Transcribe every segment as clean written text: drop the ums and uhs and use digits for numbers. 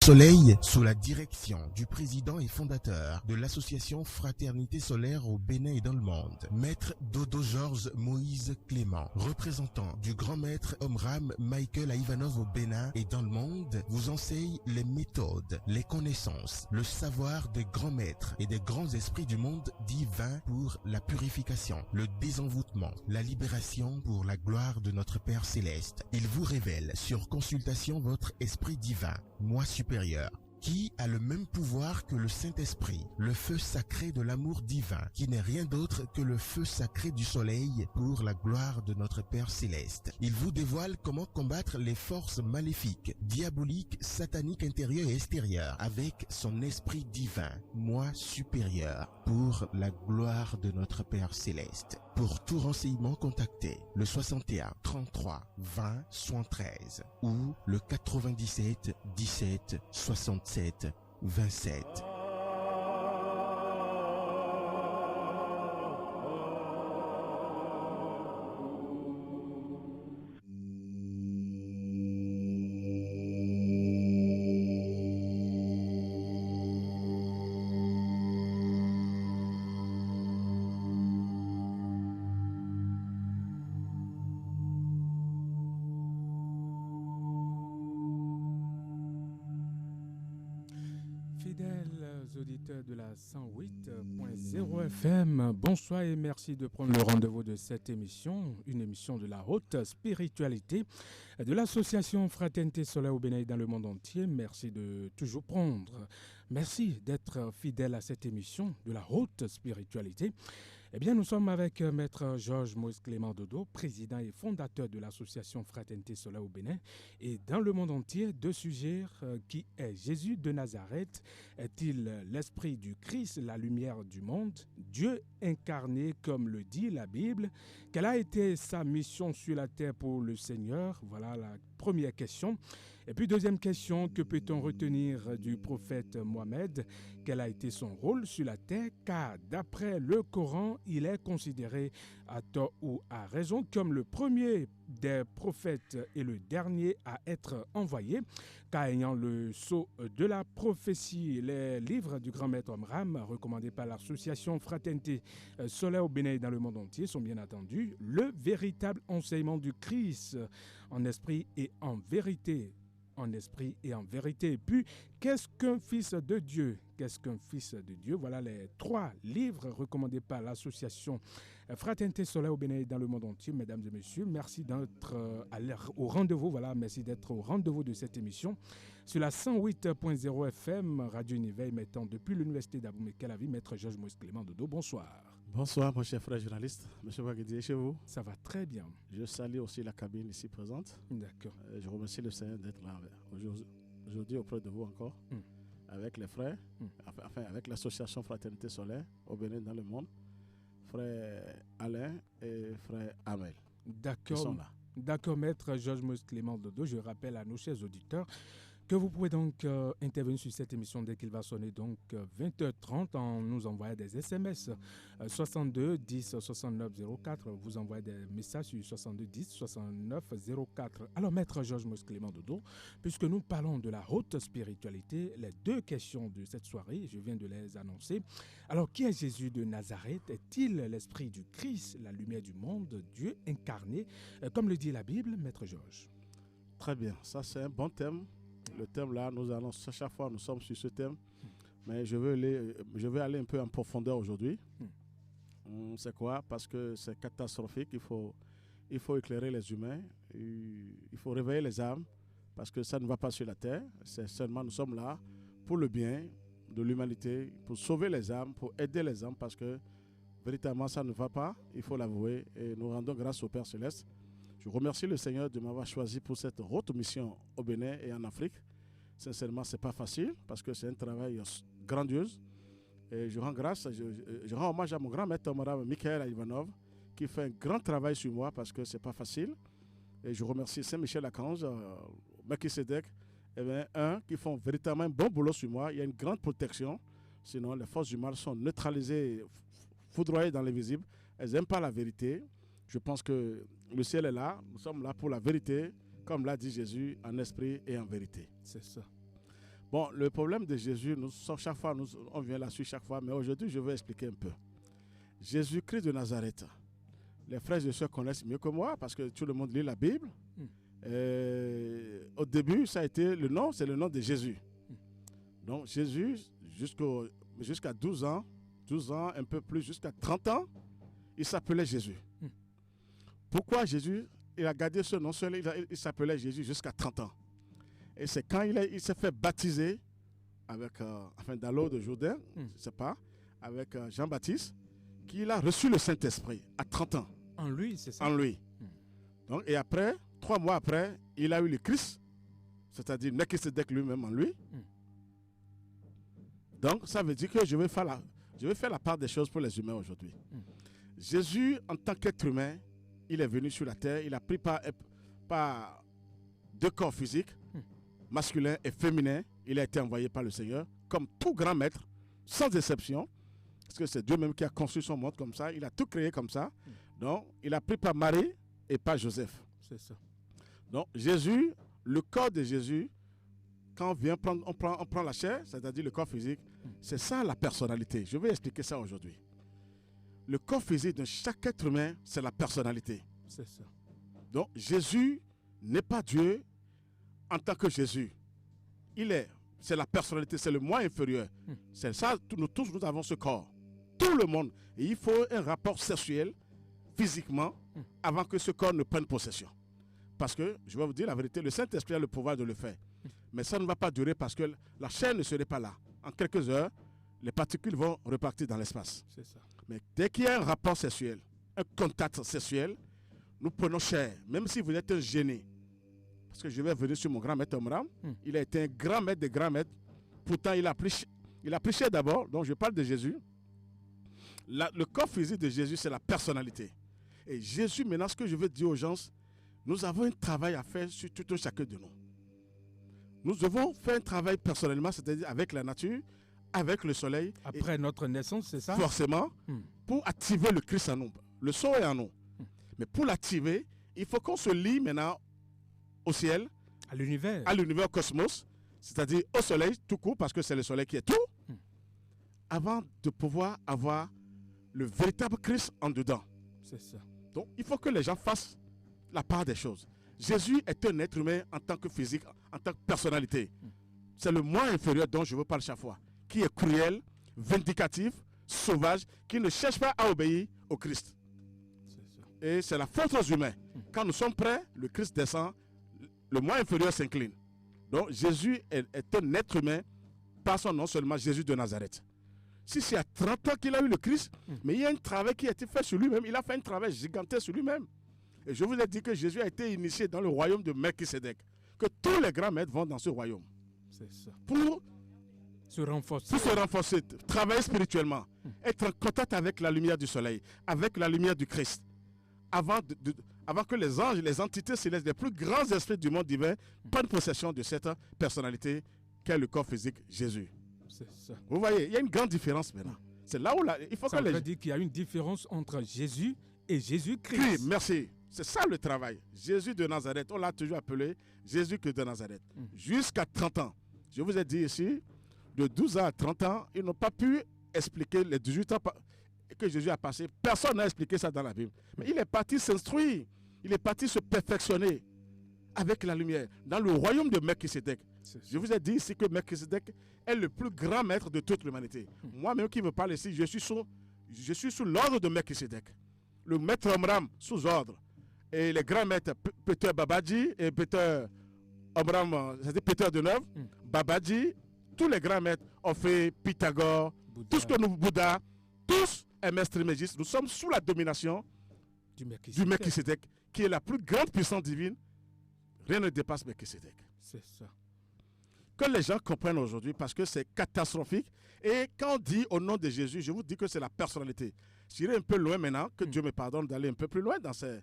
Soleil, sous la direction du président et fondateur de l'association Fraternité Solaire au Bénin et dans le monde, Maître Dodo Georges Moïse Clément, représentant du grand maître Omram Michael Ivanov au Bénin et dans le monde, vous enseigne les méthodes, les connaissances, le savoir des grands maîtres et des grands esprits du monde divin pour la purification, le désenvoûtement, la libération pour la gloire de notre Père Céleste. Il vous révèle sur consultation votre esprit divin, moi supérieur, qui a le même pouvoir que le Saint-Esprit, le feu sacré de l'amour divin, qui n'est rien d'autre que le feu sacré du soleil pour la gloire de notre Père Céleste. Il vous dévoile comment combattre les forces maléfiques, diaboliques, sataniques intérieures et extérieures avec son esprit divin, moi supérieur, pour la gloire de notre Père Céleste. Pour tout renseignement, contactez le 61 33 20 73 ou le 97 17 67 27. Fidèles auditeurs de la 108.0 FM, bonsoir et merci de prendre le rendez-vous de cette émission, une émission de la haute spiritualité de l'association Fraternité Solaire au Bénin et dans le monde entier. Merci de toujours prendre. Merci d'être fidèle à cette émission de la haute spiritualité. Eh bien, nous sommes avec Maître Georges Moïse Clément Dodo, président et fondateur de l'association Fraternité Solaire au Bénin et dans le monde entier. Deux sujets qui est Jésus de Nazareth, est-il l'esprit du Christ, la lumière du monde, Dieu incarné comme le dit la Bible? Quelle a été sa mission sur la terre pour le Seigneur? Voilà la première question. Et puis deuxième question, que peut-on retenir du prophète Mohammed? Quel a été son rôle sur la terre? Car d'après le Coran, il est considéré à tort ou à raison comme le premier des prophètes et le dernier à être envoyé, car ayant le sceau de la prophétie, les livres du grand maître Omram, recommandés par l'association Fraternité Solaire au Bénin et dans le monde entier, sont bien entendu le véritable enseignement du Christ en esprit et en vérité. En esprit et en vérité. Et puis, qu'est-ce qu'un fils de Dieu? Qu'est-ce qu'un fils de Dieu? Voilà les trois livres recommandés par l'association Fraternité Solaire au Bénin et dans le monde entier. Mesdames et messieurs, merci d'être au rendez-vous. Voilà, merci d'être au rendez-vous de cette émission sur la 108.0 FM Radio Univers, mettant depuis l'université d'Abomey-Calavi, Maître Georges Moïse Clément Dodo. Bonsoir. Bonsoir, mon cher frère journaliste. Monsieur Wagedi, chez vous? Ça va très bien. Je salue aussi la cabine ici présente. D'accord. Je remercie le Seigneur d'être là aujourd'hui auprès de vous encore, avec les frères, enfin avec l'association Fraternité Solaire au Bénin dans le monde, frère Alain et frère Amel. D'accord. Ils sont là. D'accord, Maître Georges Moïse Clément Dodo. Je rappelle à nos chers auditeurs que vous pouvez donc intervenir sur cette émission dès qu'il va sonner donc 20h30 en nous envoyant des SMS 62 10 69 04. Vous envoyez des messages sur 62 10 69 04. Alors, Maître Georges Moïse Clément Dodo, puisque nous parlons de la haute spiritualité, les deux questions de cette soirée, je viens de les annoncer. Alors, qui est Jésus de Nazareth? Est-il l'esprit du Christ, la lumière du monde, Dieu incarné, comme le dit la Bible, Maître Georges? Très bien, ça c'est un bon thème. Le thème là, nous allons, chaque fois nous sommes sur ce thème, mais je vais aller un peu en profondeur aujourd'hui. C'est quoi? Parce que c'est catastrophique, il faut éclairer les humains, il faut réveiller les âmes, parce que ça ne va pas sur la terre, c'est seulement nous sommes là pour le bien de l'humanité, pour sauver les âmes, pour aider les âmes, parce que véritablement ça ne va pas, il faut l'avouer, et nous rendons grâce au Père Céleste. Je remercie le Seigneur de m'avoir choisi pour cette haute mission au Bénin et en Afrique. Sincèrement, ce n'est pas facile parce que c'est un travail grandiose. Et je rends grâce, je rends hommage à mon grand maître Michael Ivanov qui fait un grand travail sur moi parce que ce n'est pas facile. Et je remercie Saint-Michel-Archange, Melchisedec, qui font véritablement un bon boulot sur moi. Il y a une grande protection. Sinon, les forces du mal sont neutralisées, foudroyées dans l'invisible. Elles n'aiment pas la vérité. Je pense que le ciel est là, nous sommes là pour la vérité, comme l'a dit Jésus, en esprit et en vérité. C'est ça. Bon, le problème de Jésus, chaque fois, on vient là-dessus chaque fois, mais aujourd'hui, je vais expliquer un peu. Jésus-Christ de Nazareth. Les frères et sœurs connaissent mieux que moi parce que tout le monde lit la Bible. Au début, ça a été le nom, c'est le nom de Jésus. Donc Jésus, jusqu'à 12 ans, un peu plus, jusqu'à 30 ans, il s'appelait Jésus. Pourquoi Jésus, il a gardé ce nom seul, il s'appelait Jésus jusqu'à 30 ans. Et c'est quand il s'est fait baptiser avec, dans l'eau de Jourdain, je ne sais pas, avec Jean-Baptiste, qu'il a reçu le Saint-Esprit à 30 ans. En lui, c'est ça? En lui. Donc, et après, 3 mois après, il a eu le Christ, c'est-à-dire Melchisédek lui-même en lui. Donc, ça veut dire que je vais faire la part des choses pour les humains aujourd'hui. Jésus, en tant qu'être humain, il est venu sur la terre, il a pris par 2 corps physiques, masculin et féminin, il a été envoyé par le Seigneur, comme tout grand maître, sans exception, parce que c'est Dieu même qui a construit son monde comme ça, il a tout créé comme ça. Donc, il a pris par Marie et par Joseph. C'est ça. Donc, Jésus, le corps de Jésus, quand on prend la chair, c'est-à-dire le corps physique, c'est ça la personnalité. Je vais expliquer ça aujourd'hui. Le corps physique de chaque être humain, c'est la personnalité. C'est ça. Donc, Jésus n'est pas Dieu en tant que Jésus. C'est la personnalité, c'est le moi inférieur. C'est ça, nous tous, nous avons ce corps. Tout le monde. Et il faut un rapport sexuel, physiquement, avant que ce corps ne prenne possession. Parce que, je vais vous dire la vérité, le Saint-Esprit a le pouvoir de le faire. Mais ça ne va pas durer parce que la chair ne serait pas là. En quelques heures, les particules vont repartir dans l'espace. C'est ça. Mais dès qu'il y a un rapport sexuel, un contact sexuel, nous prenons chair. Même si vous êtes un génie. Parce que je vais venir sur mon grand maître Omram. Il a été un grand maître des grands maîtres. Pourtant, il a pris chair d'abord. Donc, je parle de Jésus. Le corps physique de Jésus, c'est la personnalité. Et Jésus, maintenant, ce que je veux dire aux gens, nous avons un travail à faire sur tout un chacun de nous. Nous devons faire un travail personnellement, c'est-à-dire avec la nature, avec le soleil. Après notre naissance, c'est ça? Forcément, pour activer le Christ en nous. Le son est en nous. Mais pour l'activer, il faut qu'on se lie maintenant au ciel, à l'univers, au cosmos, c'est-à-dire au soleil tout court, parce que c'est le soleil qui est tout, avant de pouvoir avoir le véritable Christ en dedans. C'est ça. Donc, il faut que les gens fassent la part des choses. Jésus est un être humain en tant que physique, en tant que personnalité. C'est le moi inférieur dont je vous parle chaque fois, qui est cruel, vindicatif, sauvage, qui ne cherche pas à obéir au Christ. Et c'est la faute aux humains. Quand nous sommes prêts, le Christ descend, le moi inférieur s'incline. Donc Jésus est un être humain par son nom seulement, Jésus de Nazareth. Si c'est à 30 ans qu'il a eu le Christ, mais il y a un travail qui a été fait sur lui-même. Il a fait un travail gigantesque sur lui-même. Et je vous ai dit que Jésus a été initié dans le royaume de Melchisédek. Que tous les grands maîtres vont dans ce royaume. C'est ça. Pour se renforcer. Pour se renforcer, travailler spirituellement, être en contact avec la lumière du soleil, avec la lumière du Christ. Avant que les anges, les entités célestes, les plus grands esprits du monde divin prennent possession de cette personnalité qu'est le corps physique Jésus. C'est ça. Vous voyez, il y a une grande différence maintenant. C'est là où il faut ça veut dire qu'il y a une différence entre Jésus et Jésus-Christ. Merci. C'est ça le travail. Jésus de Nazareth, on l'a toujours appelé Jésus de Nazareth. Jusqu'à 30 ans. Je vous ai dit ici, de 12 ans à 30 ans, ils n'ont pas pu expliquer les 18 ans que Jésus a passé. Personne n'a expliqué ça dans la Bible. Mais il est parti s'instruire. Il est parti se perfectionner avec la lumière dans le royaume de Melchisédek. Je vous ai dit ici que Melchisédek est le plus grand maître de toute l'humanité. Moi-même qui me parle ici, je suis sous l'ordre de Melchisédek. Le maître Omram sous ordre. Et les grands maîtres, Peter Babadji et Peter Omram, c'est-à-dire Peter de Neuve, Babadji, tous les grands maîtres ont fait Pythagore, tout ce que nous, Bouddha, tous Hermès Trismégistes, nous sommes sous la domination du Melchisédek, qui est la plus grande puissance divine. Rien ne dépasse Melchisédek. C'est ça. Que les gens comprennent aujourd'hui parce que c'est catastrophique. Et quand on dit au nom de Jésus, je vous dis que c'est la personnalité. J'irai un peu loin maintenant, que Dieu me pardonne d'aller un peu plus loin dans ces...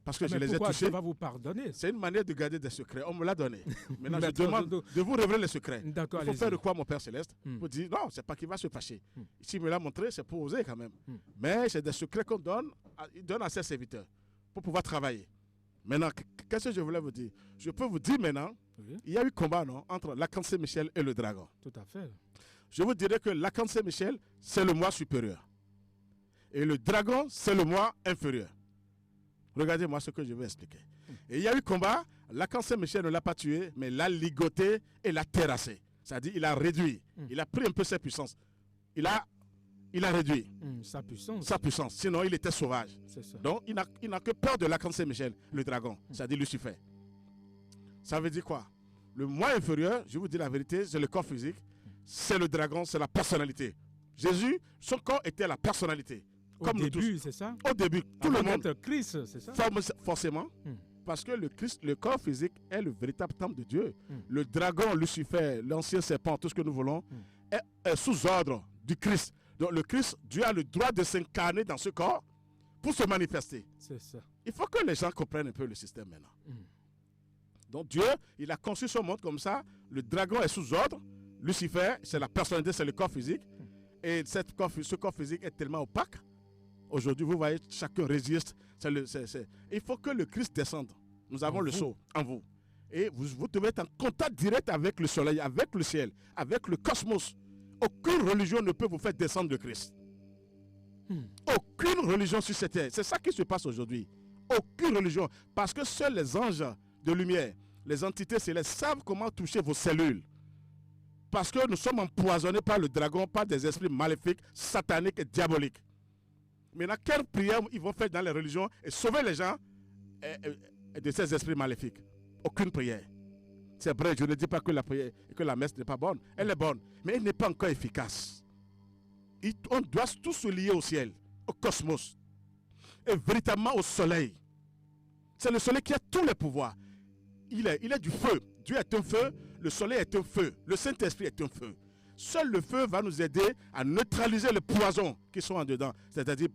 Parce que je les ai touchés. Dieu va vous pardonner? C'est une manière de garder des secrets. On me l'a donné. Maintenant, je demande de vous révéler les secrets. Il faut faire de quoi, mon Père Céleste? Pour dire, non, c'est pas qu'il va se fâcher. S'il me l'a montré, c'est pour oser quand même. Mais c'est des secrets qu'on donne, il donne à ses serviteurs pour pouvoir travailler. Maintenant, qu'est-ce que je voulais vous dire? Je peux vous dire maintenant Oui. Il y a eu combat, non, entre l'archange Saint-Michel et le dragon. Tout à fait. Je vous dirais que l'archange Saint-Michel, c'est le moi supérieur. Et le dragon, c'est le moi inférieur. Regardez-moi ce que je vais expliquer. Et il y a eu combat, l'archange Saint-Michel ne l'a pas tué, mais l'a ligoté et l'a terrassé. C'est-à-dire, il a réduit. Il a pris un peu sa puissance. Il a réduit Sa puissance. sa puissance. Sinon, il était sauvage. C'est ça. Donc, il n'a que peur de l'archange Saint-Michel, le dragon. C'est-à-dire Lucifer. Ça veut dire quoi? Le moi inférieur, je vous dis la vérité, c'est le corps physique. C'est le dragon, c'est la personnalité. Jésus, son corps était la personnalité. Au début, c'est ça? Au début, tout le monde. Christ, c'est ça? Forcément. Parce que le Christ, le corps physique est le véritable temple de Dieu. Le dragon, Lucifer, l'ancien serpent, tout ce que nous voulons, est sous ordre du Christ. Donc le Christ, Dieu a le droit de s'incarner dans ce corps pour se manifester. C'est ça. Il faut que les gens comprennent un peu le système maintenant. Donc Dieu, il a conçu ce monde comme ça. Le dragon est sous ordre. Lucifer, c'est la personnalité, c'est le corps physique. Et ce corps physique est tellement opaque. Aujourd'hui, vous voyez, chacun résiste. Il faut que le Christ descende. Nous avons le sceau en vous. Et vous devez être en contact direct avec le soleil, avec le ciel, avec le cosmos. Aucune religion ne peut vous faire descendre le Christ. Aucune religion sur cette terre. C'est ça qui se passe aujourd'hui. Aucune religion. Parce que seuls les anges de lumière, les entités célestes savent comment toucher vos cellules. Parce que nous sommes empoisonnés par le dragon, par des esprits maléfiques, sataniques et diaboliques. Maintenant, quelle prière ils vont faire dans les religions et sauver les gens de ces esprits maléfiques? Aucune prière. C'est vrai, je ne dis pas que la prière et que la messe n'est pas bonne. Elle est bonne, mais elle n'est pas encore efficace. On doit tous se lier au ciel, au cosmos, et véritablement au soleil. C'est le soleil qui a tous les pouvoirs. Il est du feu. Dieu est un feu, le soleil est un feu, le Saint-Esprit est un feu. Seul le feu va nous aider à neutraliser les poisons qui sont en dedans, c'est-à-dire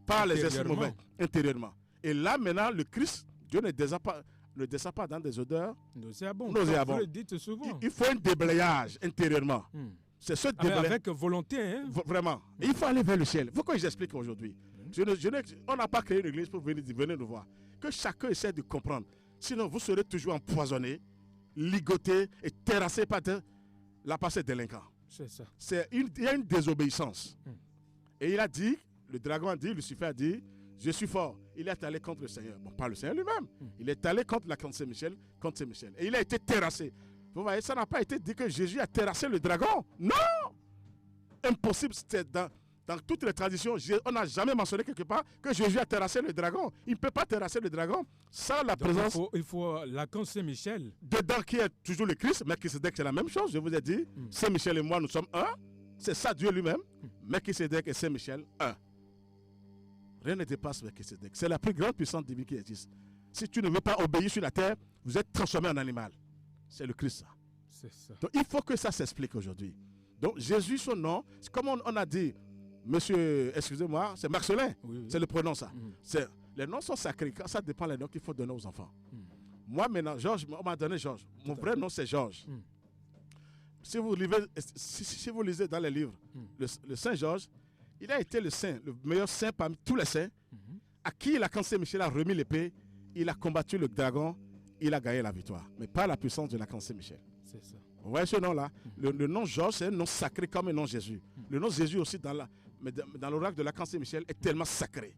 par les esprits mauvais, intérieurement. Et là, maintenant, le Christ, Dieu ne descend pas dans des odeurs nauséabondes. Vous le dites souvent. Il faut un déblayage intérieurement. C'est ce déblayage. Avec volonté. Hein? Vraiment. Et il faut aller vers le ciel. Pourquoi j'explique aujourd'hui? On n'a pas créé une église pour venir nous voir. Que chacun essaie de comprendre. Sinon, vous serez toujours empoisonné, ligoté et terrassé par la passée délinquant. C'est ça. Il y a une désobéissance. Et il a dit, le dragon a dit, Lucifer a dit, je suis fort. Il est allé contre le Seigneur. Bon, pas le Seigneur lui-même. Il est allé contre Saint-Michel, Et il a été terrassé. Vous voyez, ça n'a pas été dit que Jésus a terrassé le dragon. Non! Impossible. Dans toutes les traditions, on n'a jamais mentionné quelque part que Jésus a terrassé le dragon. Il ne peut pas terrasser le dragon sans la présence. Il faut l'archange Saint-Michel. Dedans qui est toujours le Christ, Melchisédek, c'est la même chose. Je vous ai dit, Saint-Michel et moi, nous sommes un. C'est ça Dieu lui-même. Melchisédek et Saint-Michel, un. Rien ne dépasse Melchisédek. C'est la plus grande puissance divine qui existe. Si tu ne veux pas obéir sur la terre, vous êtes transformé en animal. C'est le Christ, ça. C'est ça. Donc il faut que ça s'explique aujourd'hui. Donc Jésus, son nom, comme on a dit, monsieur, excusez-moi, c'est Marcelin. Oui. C'est le prénom, ça. Les noms sont sacrés. Ça dépend des noms qu'il faut donner aux enfants. Moi, maintenant, Georges, on m'a donné Georges. Mon vrai nom, c'est Georges. Si vous lisez dans les livres, le Saint Georges, il a été le saint, le meilleur saint parmi tous les saints, à qui l'archange Saint-Michel a remis l'épée, il a combattu le dragon, il a gagné la victoire. Mais pas la puissance de l'archange Saint-Michel. C'est ça. Vous voyez ce nom-là? Le nom Georges, c'est un nom sacré comme un nom Jésus. Le nom Jésus aussi, dans l'oracle de l'archange Saint-Michel, est tellement sacré.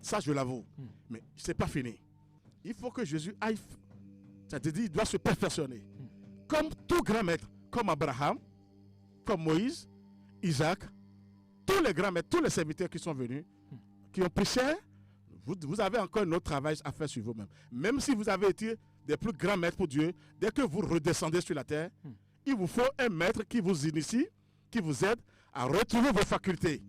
Ça, je l'avoue. Mais ce n'est pas fini. Il faut que Jésus aille. C'est-à-dire, il doit se perfectionner. Comme tout grand maître, comme Abraham, comme Moïse, Isaac, tous les grands maîtres, tous les serviteurs qui sont venus, qui ont pris cher, vous avez encore un autre travail à faire sur vous-même. Même si vous avez été des plus grands maîtres pour Dieu, dès que vous redescendez sur la terre, il vous faut un maître qui vous initie, qui vous aide à retrouver vos facultés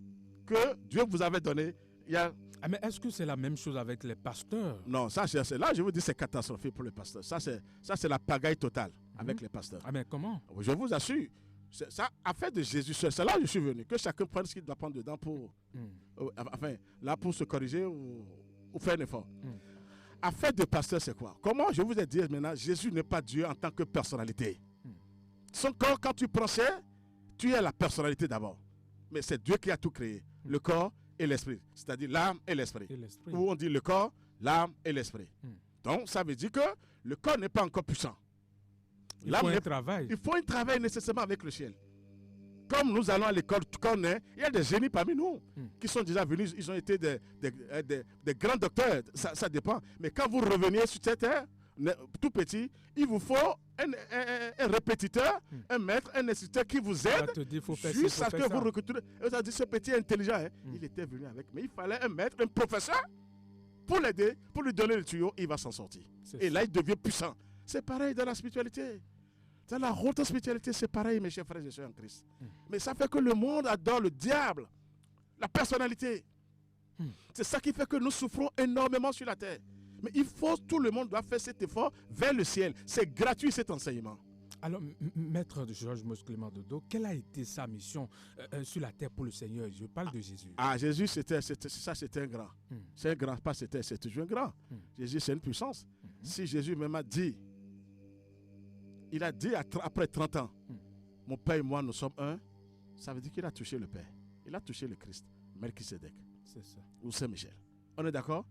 que Dieu vous avait données. Mais est-ce que c'est la même chose avec les pasteurs? Non, ça c'est là, je vous dis, c'est catastrophique pour les pasteurs. Ça c'est la pagaille totale avec les pasteurs. Mais comment? Je vous assure. Ça, affaire de Jésus seul, c'est là que je suis venu. Que chacun prenne ce qu'il doit prendre dedans pour, pour se corriger ou faire un effort. Affaire de pasteur, c'est quoi? Comment je vous ai dit maintenant, Jésus n'est pas Dieu en tant que personnalité. Son corps, quand tu prends cher, tu es la personnalité d'abord. Mais c'est Dieu qui a tout créé. Le corps et l'esprit. C'est-à-dire l'âme et l'esprit. Où on dit le corps, l'âme et l'esprit. Donc, ça veut dire que le corps n'est pas encore puissant. Il faut un travail. Il faut un travail nécessairement avec le ciel. Comme nous allons à l'école, il y a des génies parmi nous qui sont déjà venus, ils ont été des grands docteurs, ça dépend. Mais quand vous reveniez sur cette terre, tout petit, il vous faut un répétiteur, un maître, un instituteur qui vous aide jusqu'à ce que vous recrutez. Vous avez dit, ce petit est intelligent, hein? Il était venu avec, mais il fallait un maître, un professeur pour l'aider, pour lui donner le tuyau, il va s'en sortir. Et là, il devient puissant. C'est pareil dans la spiritualité. Dans la haute spiritualité, c'est pareil, mes chers frères et sœurs en Christ. Mais ça fait que le monde adore le diable, la personnalité. C'est ça qui fait que nous souffrons énormément sur la terre. Mais tout le monde doit faire cet effort vers le ciel. C'est gratuit cet enseignement. Alors, maître Georges Moïse Clément Dodo, quelle a été sa mission sur la terre pour le Seigneur? Je parle de Jésus. Jésus, c'était un grand. C'est un grand, pas c'est toujours un grand. Jésus, c'est une puissance. Si Jésus même a dit, il a dit après 30 ans, mon Père et moi, nous sommes un, ça veut dire qu'il a touché le Père. Il a touché le Christ, Melchisedec. C'est ça. Ou Saint-Michel. On est d'accord?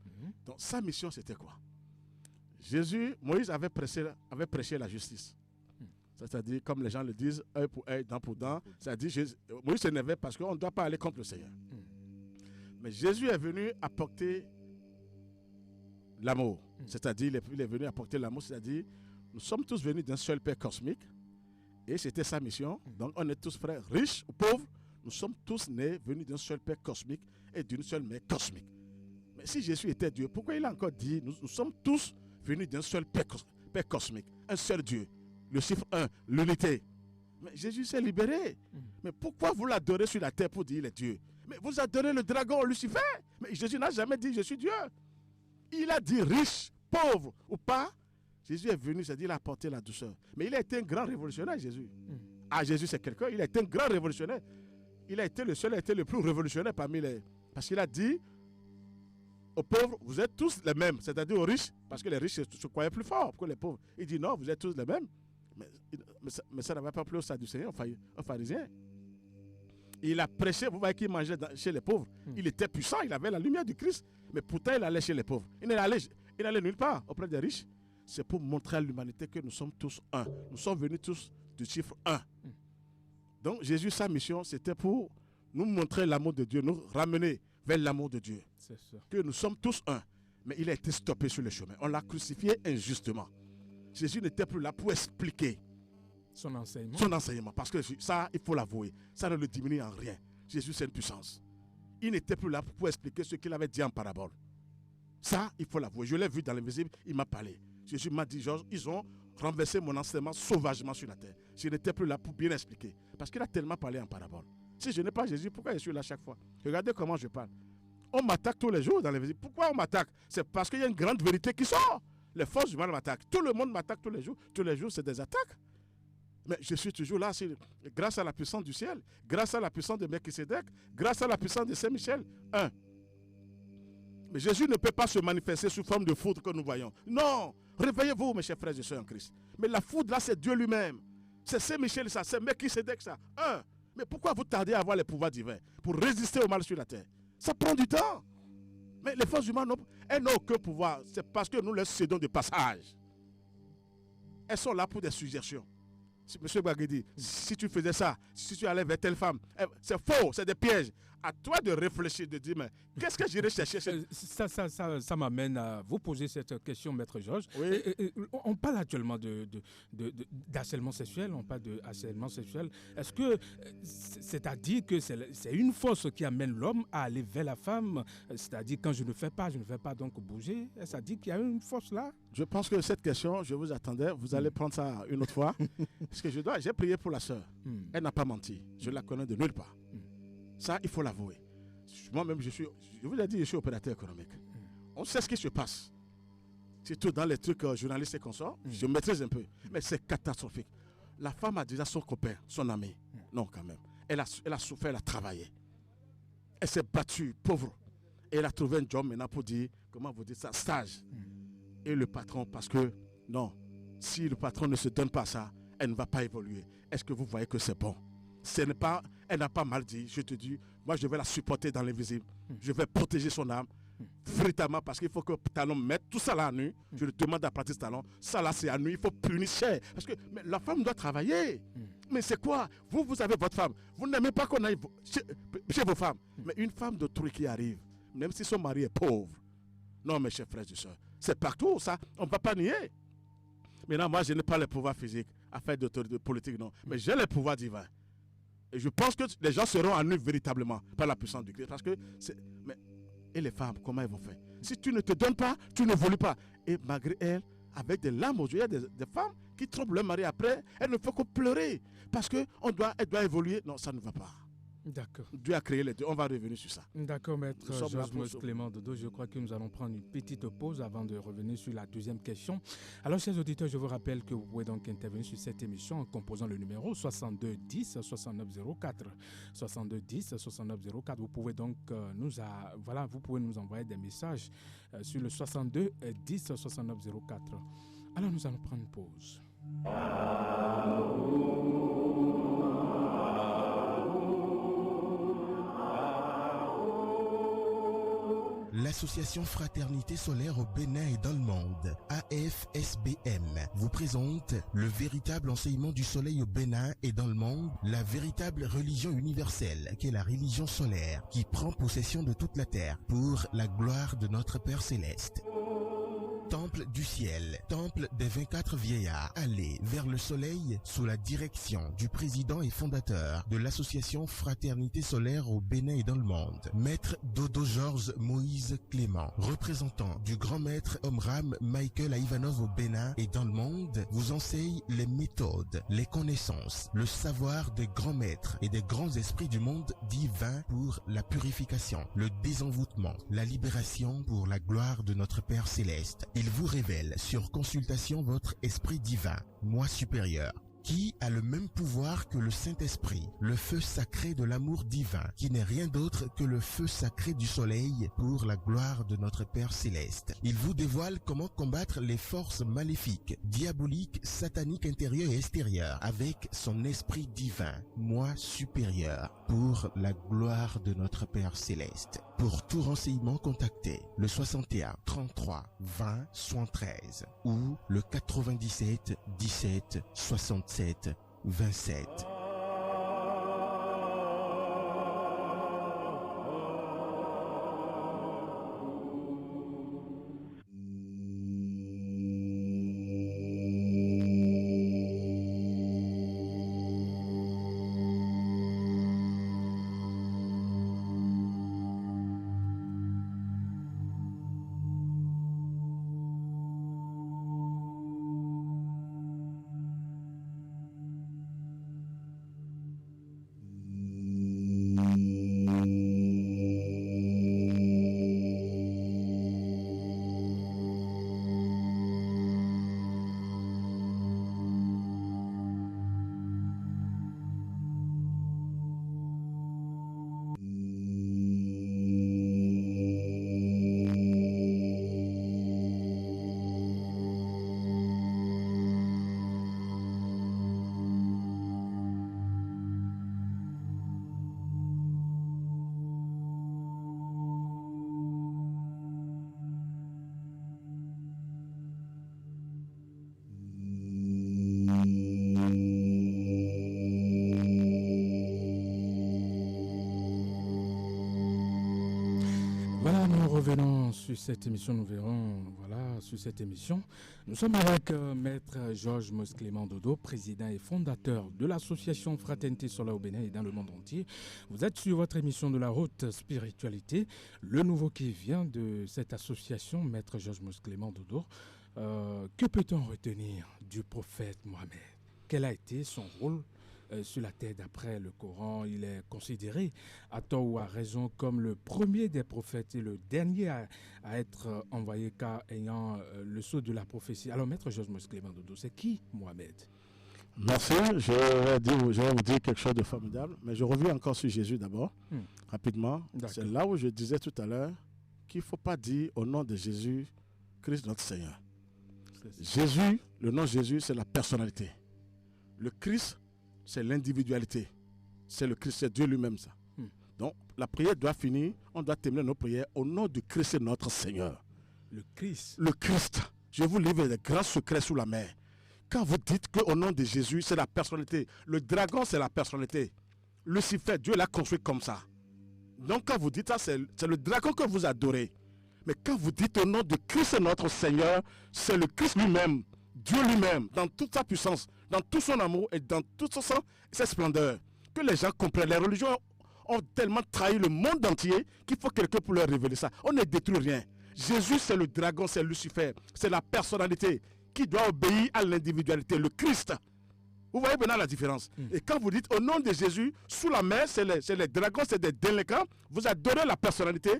Donc, sa mission, c'était quoi? Moïse avait prêché la justice. C'est-à-dire, comme les gens le disent, œil pour œil, dent pour dent. C'est-à-dire, Moïse s'énervait parce qu'on ne doit pas aller contre le Seigneur. Mais Jésus est venu apporter l'amour. C'est-à-dire, il est venu apporter l'amour, c'est-à-dire, nous sommes tous venus d'un seul Père cosmique. Et c'était sa mission. Donc, on est tous frères, riches ou pauvres. Nous sommes tous venus d'un seul Père cosmique et d'une seule mère cosmique. Mais si Jésus était Dieu, pourquoi il a encore dit, nous sommes tous venus d'un seul Père cosmique, un seul Dieu, le chiffre 1, l'unité. Mais Jésus s'est libéré. Mais pourquoi vous l'adorez sur la terre pour dire il est Dieu? Mais vous adorez le dragon, Lucifer. Mais Jésus n'a jamais dit je suis Dieu. Il a dit riche, pauvre ou pas. Jésus est venu, c'est-à-dire il a apporté la douceur. Mais il a été un grand révolutionnaire, Jésus. Jésus c'est quelqu'un, il a été un grand révolutionnaire. Il a été le seul, il a été le plus révolutionnaire parmi les... Parce qu'il a dit aux pauvres, vous êtes tous les mêmes. C'est-à-dire aux riches, parce que les riches se croyaient plus forts que les pauvres. Il dit non, vous êtes tous les mêmes. Mais ça n'avait pas plu aux Sadducéens, aux pharisiens. Il a prêché, vous voyez qu'il mangeait chez les pauvres. Il était puissant, il avait la lumière du Christ. Mais pourtant, il allait chez les pauvres. Il n'allait nulle part auprès des riches. C'est pour montrer à l'humanité que nous sommes tous un. Nous sommes venus tous du chiffre 1. Donc Jésus, sa mission, c'était pour nous montrer l'amour de Dieu, nous ramener vers l'amour de Dieu. C'est ça. Que nous sommes tous un. Mais il a été stoppé sur le chemin. On l'a crucifié injustement. Jésus n'était plus là pour expliquer son enseignement. Son enseignement. Parce que ça, il faut l'avouer, ça ne le diminue en rien. Jésus, c'est une puissance. Il n'était plus là pour expliquer ce qu'il avait dit en parabole. Ça, il faut l'avouer. Je l'ai vu dans l'invisible, il m'a parlé. Jésus m'a dit, Georges, ils ont renversé mon enseignement sauvagement sur la terre. Je n'étais plus là pour bien expliquer. Parce qu'il a tellement parlé en parabole. Si je n'ai pas Jésus, pourquoi je suis là chaque fois? Regardez comment je parle. On m'attaque tous les jours dans l'invisible. Pourquoi on m'attaque? C'est parce qu'il y a une grande vérité qui sort. Les forces du mal m'attaquent. Tout le monde m'attaque tous les jours. Tous les jours, c'est des attaques. Mais je suis toujours là, grâce à la puissance du ciel, grâce à la puissance de Melchisedec, grâce à la puissance de Saint-Michel. Mais Jésus ne peut pas se manifester sous forme de foudre que nous voyons. Non, réveillez-vous, mes chers frères et sœurs en Christ. Mais la foudre là, c'est Dieu lui-même. C'est Saint-Michel, ça, c'est Melchisedec, ça. Mais pourquoi vous tardez à avoir les pouvoirs divins pour résister au mal sur la terre? Ça prend du temps. Mais les forces humaines, elles n'ont aucun pouvoir. C'est parce que nous les cédons de passage. Elles sont là pour des suggestions. Monsieur Bagedi, si tu faisais ça, si tu allais vers telle femme, c'est faux, c'est des pièges. À toi de réfléchir, de dire, mais qu'est-ce que j'irai chercher? Ça m'amène à vous poser cette question, Maître Georges. Oui. On parle actuellement d'harcèlement sexuel, on parle de harcèlement sexuel. Est-ce que c'est-à-dire que c'est une force qui amène l'homme à aller vers la femme? C'est-à-dire quand je ne fais pas donc bouger? Est-ce à dire qu'il y a une force là? Je pense que cette question, je vous attendais. Vous allez prendre ça une autre fois. Parce que j'ai prié pour la sœur. Elle n'a pas menti. Je la connais de nulle part. Ça, il faut l'avouer. Moi-même, je vous ai dit, je suis opérateur économique. On sait ce qui se passe. Surtout dans les trucs journalistes et consorts, je maîtrise un peu. Mais c'est catastrophique. La femme a déjà son copain, son ami. Non, quand même. Elle a souffert, elle a travaillé. Elle s'est battue, pauvre. Et elle a trouvé un job maintenant pour dire, comment vous dites ça, stage. Et le patron, parce que, non, si le patron ne se donne pas ça, elle ne va pas évoluer. Est-ce que vous voyez que c'est bon? Elle n'a pas mal dit. Je te dis, moi je vais la supporter dans l'invisible. Je vais protéger son âme. Véritablement, parce qu'il faut que talon mette tout ça là à nu. Je lui demande d'apprendre ce talon. Ça là, c'est à nu. Il faut punir cher. Parce que mais la femme doit travailler. Mais c'est quoi? Vous avez votre femme. Vous n'aimez pas qu'on aille chez vos femmes. Mais une femme de truc qui arrive, même si son mari est pauvre. Non, mes chers frères et sœurs, c'est partout ça. On ne va pas nier. Maintenant, moi, je n'ai pas le pouvoir physique à faire de politique, non. Mais j'ai le pouvoir divin. Et je pense que les gens seront à nu véritablement par la puissance du Christ. Parce que mais, et les femmes, comment elles vont faire? Si tu ne te donnes pas, tu ne voles pas. Et malgré elles, avec des larmes aux yeux, il y a des femmes qui trompent leur mari après. Elles ne font que pleurer. Parce qu'elle doit évoluer. Non, ça ne va pas. D'accord. Dieu a créé les deux. On va revenir sur ça. D'accord, maître Georges Clément Dodo. Je crois que nous allons prendre une petite pause avant de revenir sur la deuxième question. Alors, chers auditeurs, je vous rappelle que vous pouvez donc intervenir sur cette émission en composant le numéro 62 10 69 04. 62 10 69 04. Vous pouvez donc vous pouvez nous envoyer des messages sur le 62 10 69 04. Alors, nous allons prendre une pause. L'association Fraternité Solaire au Bénin et dans le monde, AFSBM, vous présente le véritable enseignement du soleil au Bénin et dans le monde, la véritable religion universelle qu'est la religion solaire qui prend possession de toute la terre pour la gloire de notre Père Céleste. Temple du ciel, temple des 24 vieillards, allez vers le soleil sous la direction du président et fondateur de l'association Fraternité Solaire au Bénin et dans le monde, Maître Dodo Georges Moïse Clément, représentant du grand maître Omram Michael Ivanov au Bénin et dans le monde, vous enseigne les méthodes, les connaissances, le savoir des grands maîtres et des grands esprits du monde divin pour la purification, le désenvoûtement, la libération pour la gloire de notre Père Céleste. Il vous révèle sur consultation votre esprit divin, moi supérieur, qui a le même pouvoir que le Saint-Esprit, le feu sacré de l'amour divin, qui n'est rien d'autre que le feu sacré du soleil pour la gloire de notre Père Céleste. Il vous dévoile comment combattre les forces maléfiques, diaboliques, sataniques intérieures et extérieures, avec son esprit divin, moi supérieur, pour la gloire de notre Père Céleste. Pour tout renseignement, contactez le 61 33 20 73 ou le 97 17 67 27. Voilà, nous revenons sur cette émission, sur cette émission. Nous sommes avec Maître Georges Moïse Clément Dodo, président et fondateur de l'association Fraternité Solaire au Bénin et dans le monde entier. Vous êtes sur votre émission de la haute spiritualité. Le nouveau qui vient de cette association, Maître Georges Moïse Clément Dodo. Que peut-on retenir du prophète Mohamed? Quel a été son rôle sur la terre d'après le Coran? Il est considéré, à tort ou à raison, comme le premier des prophètes et le dernier à être envoyé car ayant le sceau de la prophétie. Alors, Maître Georges Moïse Clément Dodo, c'est qui Mohamed? Merci. Je vais vous dire quelque chose de formidable, mais je reviens encore sur Jésus d'abord, rapidement. C'est là où je disais tout à l'heure qu'il ne faut pas dire au nom de Jésus, Christ notre Seigneur. Jésus, le nom Jésus, c'est la personnalité. Le Christ, c'est l'individualité. C'est le Christ, c'est Dieu lui-même, ça. Donc, la prière doit finir. On doit terminer nos prières au nom de Christ notre Seigneur. Le Christ. Le Christ. Je vous livre les grands secrets sous la mer. Quand vous dites qu'au nom de Jésus, c'est la personnalité. Le dragon, c'est la personnalité. Lucifer, Dieu l'a construit comme ça. Donc, quand vous dites ça, c'est le dragon que vous adorez. Mais quand vous dites au nom de Christ notre Seigneur, c'est le Christ lui-même, Dieu lui-même, dans toute sa puissance, dans tout son amour et dans toute sa splendeur. Que les gens comprennent. Les religions ont tellement trahi le monde entier qu'il faut quelqu'un pour leur révéler ça. On ne détruit rien. Jésus, c'est le dragon, c'est Lucifer. C'est la personnalité qui doit obéir à l'individualité, le Christ. Vous voyez maintenant la différence. Et quand vous dites au nom de Jésus, sous la mer, c'est les dragons, c'est des délinquants, vous adorez la personnalité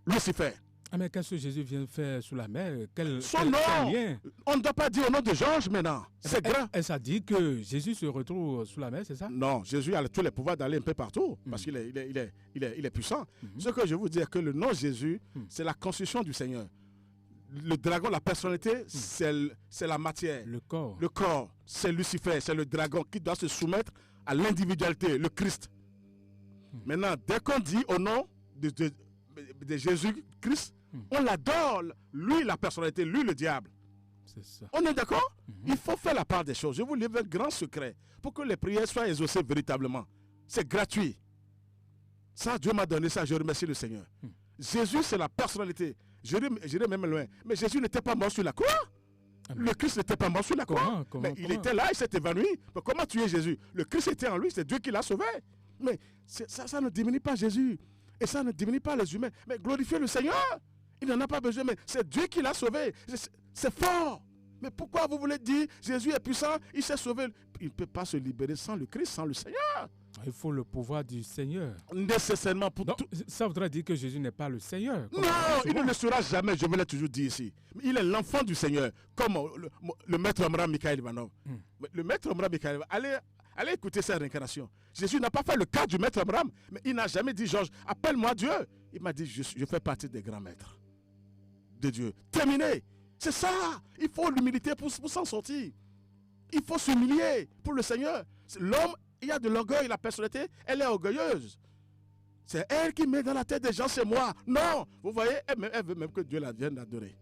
Lucifer. Ah, mais qu'est-ce que Jésus vient faire sous la mer? Son nom, lien? on ne doit pas dire au nom de Georges maintenant. C'est grand. Et ça dit que Jésus se retrouve sous la mer, c'est ça? Non, Jésus a tous les pouvoirs d'aller un peu partout parce qu'il est puissant. Ce que je veux dire, que le nom Jésus, c'est la construction du Seigneur. Le dragon, la personnalité, c'est la matière. Le corps. Le corps, c'est Lucifer, c'est le dragon qui doit se soumettre à l'individualité, le Christ. Maintenant, dès qu'on dit au nom de Jésus-Christ, on l'adore, lui la personnalité, lui le diable. C'est ça. On est d'accord? Il faut faire la part des choses. Je vous livre un grand secret pour que les prières soient exaucées véritablement. C'est gratuit. Ça, Dieu m'a donné ça, je remercie le Seigneur. Jésus, c'est la personnalité. J'irai même loin. Mais Jésus n'était pas mort sur la croix. Le Christ n'était pas mort sur la croix. Mais il était là, il s'est évanoui. Mais comment tuer Jésus? Le Christ était en lui, c'est Dieu qui l'a sauvé. Mais ça ne diminue pas Jésus. Et ça ne diminue pas les humains. Mais glorifiez le Seigneur. Il n'en a pas besoin, mais c'est Dieu qui l'a sauvé. C'est fort. Mais pourquoi vous voulez dire Jésus est puissant, il s'est sauvé? Il ne peut pas se libérer sans le Christ, sans le Seigneur. Il faut le pouvoir du Seigneur. Nécessairement pour tout. Ça voudrait dire que Jésus n'est pas le Seigneur. Non, il ne le sera jamais, je vous l'ai toujours dit ici. Il est l'enfant du Seigneur, comme le maître Amram Mikhail Ivanov. Le maître Amram Mikhail Ivanov, allez écouter sa réincarnation. Jésus n'a pas fait le cas du maître Amram, mais il n'a jamais dit, Georges, appelle-moi Dieu. Il m'a dit, je fais partie des grands maîtres de Dieu. Terminé. C'est ça. Il faut l'humilité pour s'en sortir. Il faut s'humilier pour le Seigneur. L'homme, il y a de l'orgueil, la personnalité, elle est orgueilleuse. C'est elle qui met dans la tête des gens, c'est moi. Non. Vous voyez, elle veut même que Dieu la vienne adorer.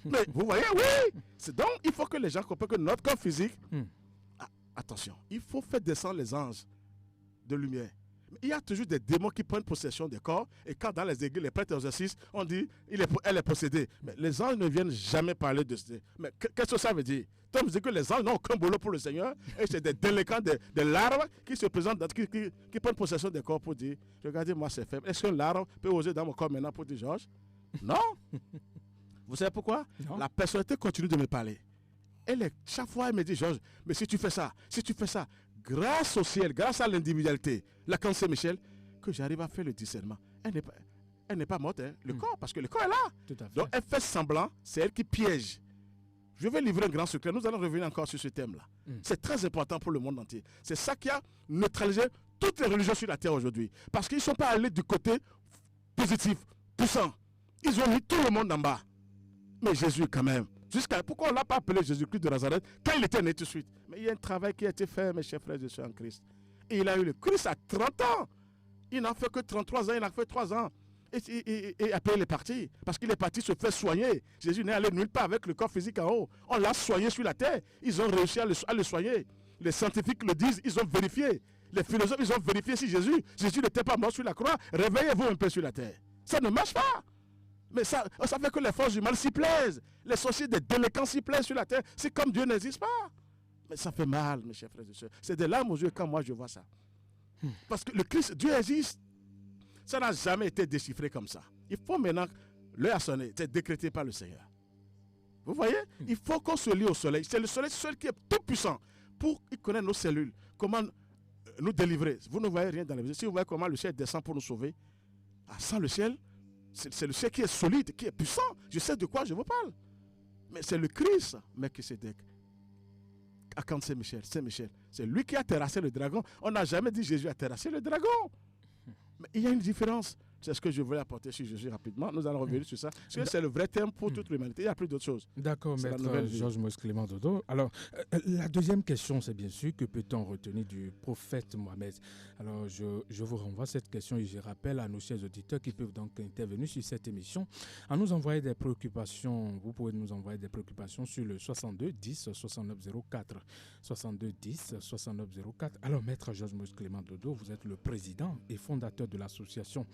Mais vous voyez, oui. Donc, il faut que les gens comprennent que notre corps physique, attention, il faut faire descendre les anges de lumière. Il y a toujours des démons qui prennent possession des corps. Et quand dans les églises, les prêtres d'exercice, on dit elle est possédée. Mais les anges ne viennent jamais parler de ça. Mais qu'est-ce que ça veut dire? Tom dit que les anges n'ont aucun boulot pour le Seigneur. Et c'est des délinquants, des larves qui se présentent, qui prennent possession des corps pour dire, regardez, moi c'est faible. Est-ce qu'un larve peut oser dans mon corps maintenant pour dire, Georges? Non. Vous savez pourquoi? Non. La personnalité continue de me parler. Chaque fois, elle me dit, Georges, mais si tu fais ça, grâce au ciel, grâce à l'individualité, la Cancer Michel, que j'arrive à faire le discernement. Elle n'est pas morte, hein, le corps, parce que le corps est là. Tout à fait. Donc elle fait semblant, c'est elle qui piège. Je vais livrer un grand secret. Nous allons revenir encore sur ce thème-là. C'est très important pour le monde entier. C'est ça qui a neutralisé toutes les religions sur la terre aujourd'hui. Parce qu'ils ne sont pas allés du côté positif, puissant. Ils ont mis tout le monde en bas. Mais Jésus, quand même. Pourquoi on ne l'a pas appelé Jésus-Christ de Nazareth quand il était né tout de suite? Mais il y a un travail qui a été fait, mes chers frères et sœurs en Christ. Et il a eu le Christ à 30 ans. Il n'a fait que 33 ans, il a fait 3 ans. Et après, il est parti. Parce qu'il est parti se faire soigner. Jésus n'est allé nulle part avec le corps physique en haut. On l'a soigné sur la terre. Ils ont réussi à le soigner. Les scientifiques le disent, ils ont vérifié. Les philosophes, ils ont vérifié si Jésus n'était pas mort sur la croix. Réveillez-vous un peu sur la terre. Ça ne marche pas. Mais ça fait que les forces du mal s'y plaisent. Les sorciers des délinquants s'y plaisent sur la terre. C'est comme Dieu n'existe pas. Mais ça fait mal, mes chers frères et sœurs. C'est des larmes aux yeux quand moi je vois ça. Parce que le Christ, Dieu existe. Ça n'a jamais été déchiffré comme ça. Il faut maintenant, l'heure a sonné, c'est décrété par le Seigneur. Vous voyez? Il faut qu'on se lie au soleil. C'est le soleil seul qui est tout puissant pour connaître nos cellules. Comment nous délivrer. Vous ne voyez rien dans la vie. Si vous voyez comment le ciel descend pour nous sauver, sans le ciel, c'est le ciel qui est solide, qui est puissant. Je sais de quoi je vous parle. Mais c'est le Christ, Melchisédek. À quand Saint-Michel, c'est lui qui a terrassé le dragon. On n'a jamais dit Jésus a terrassé le dragon. Mais il y a une différence. C'est ce que je voulais apporter sur Jésus rapidement. Nous allons revenir sur ça. Parce que c'est le vrai thème pour toute l'humanité. Il n'y a plus d'autres choses. D'accord, maître Georges Moïse Clément Dodo. Alors, la deuxième question, c'est bien sûr, que peut-on retenir du prophète Mohamed? Alors, je vous renvoie cette question et je rappelle à nos chers auditeurs qui peuvent donc intervenir sur cette émission en nous envoyer des préoccupations. Vous pouvez nous envoyer des préoccupations sur le 62 10 69 04. 62 10 69 04. Alors, maître Georges Moïse Clément Dodo, vous êtes le président et fondateur de l'association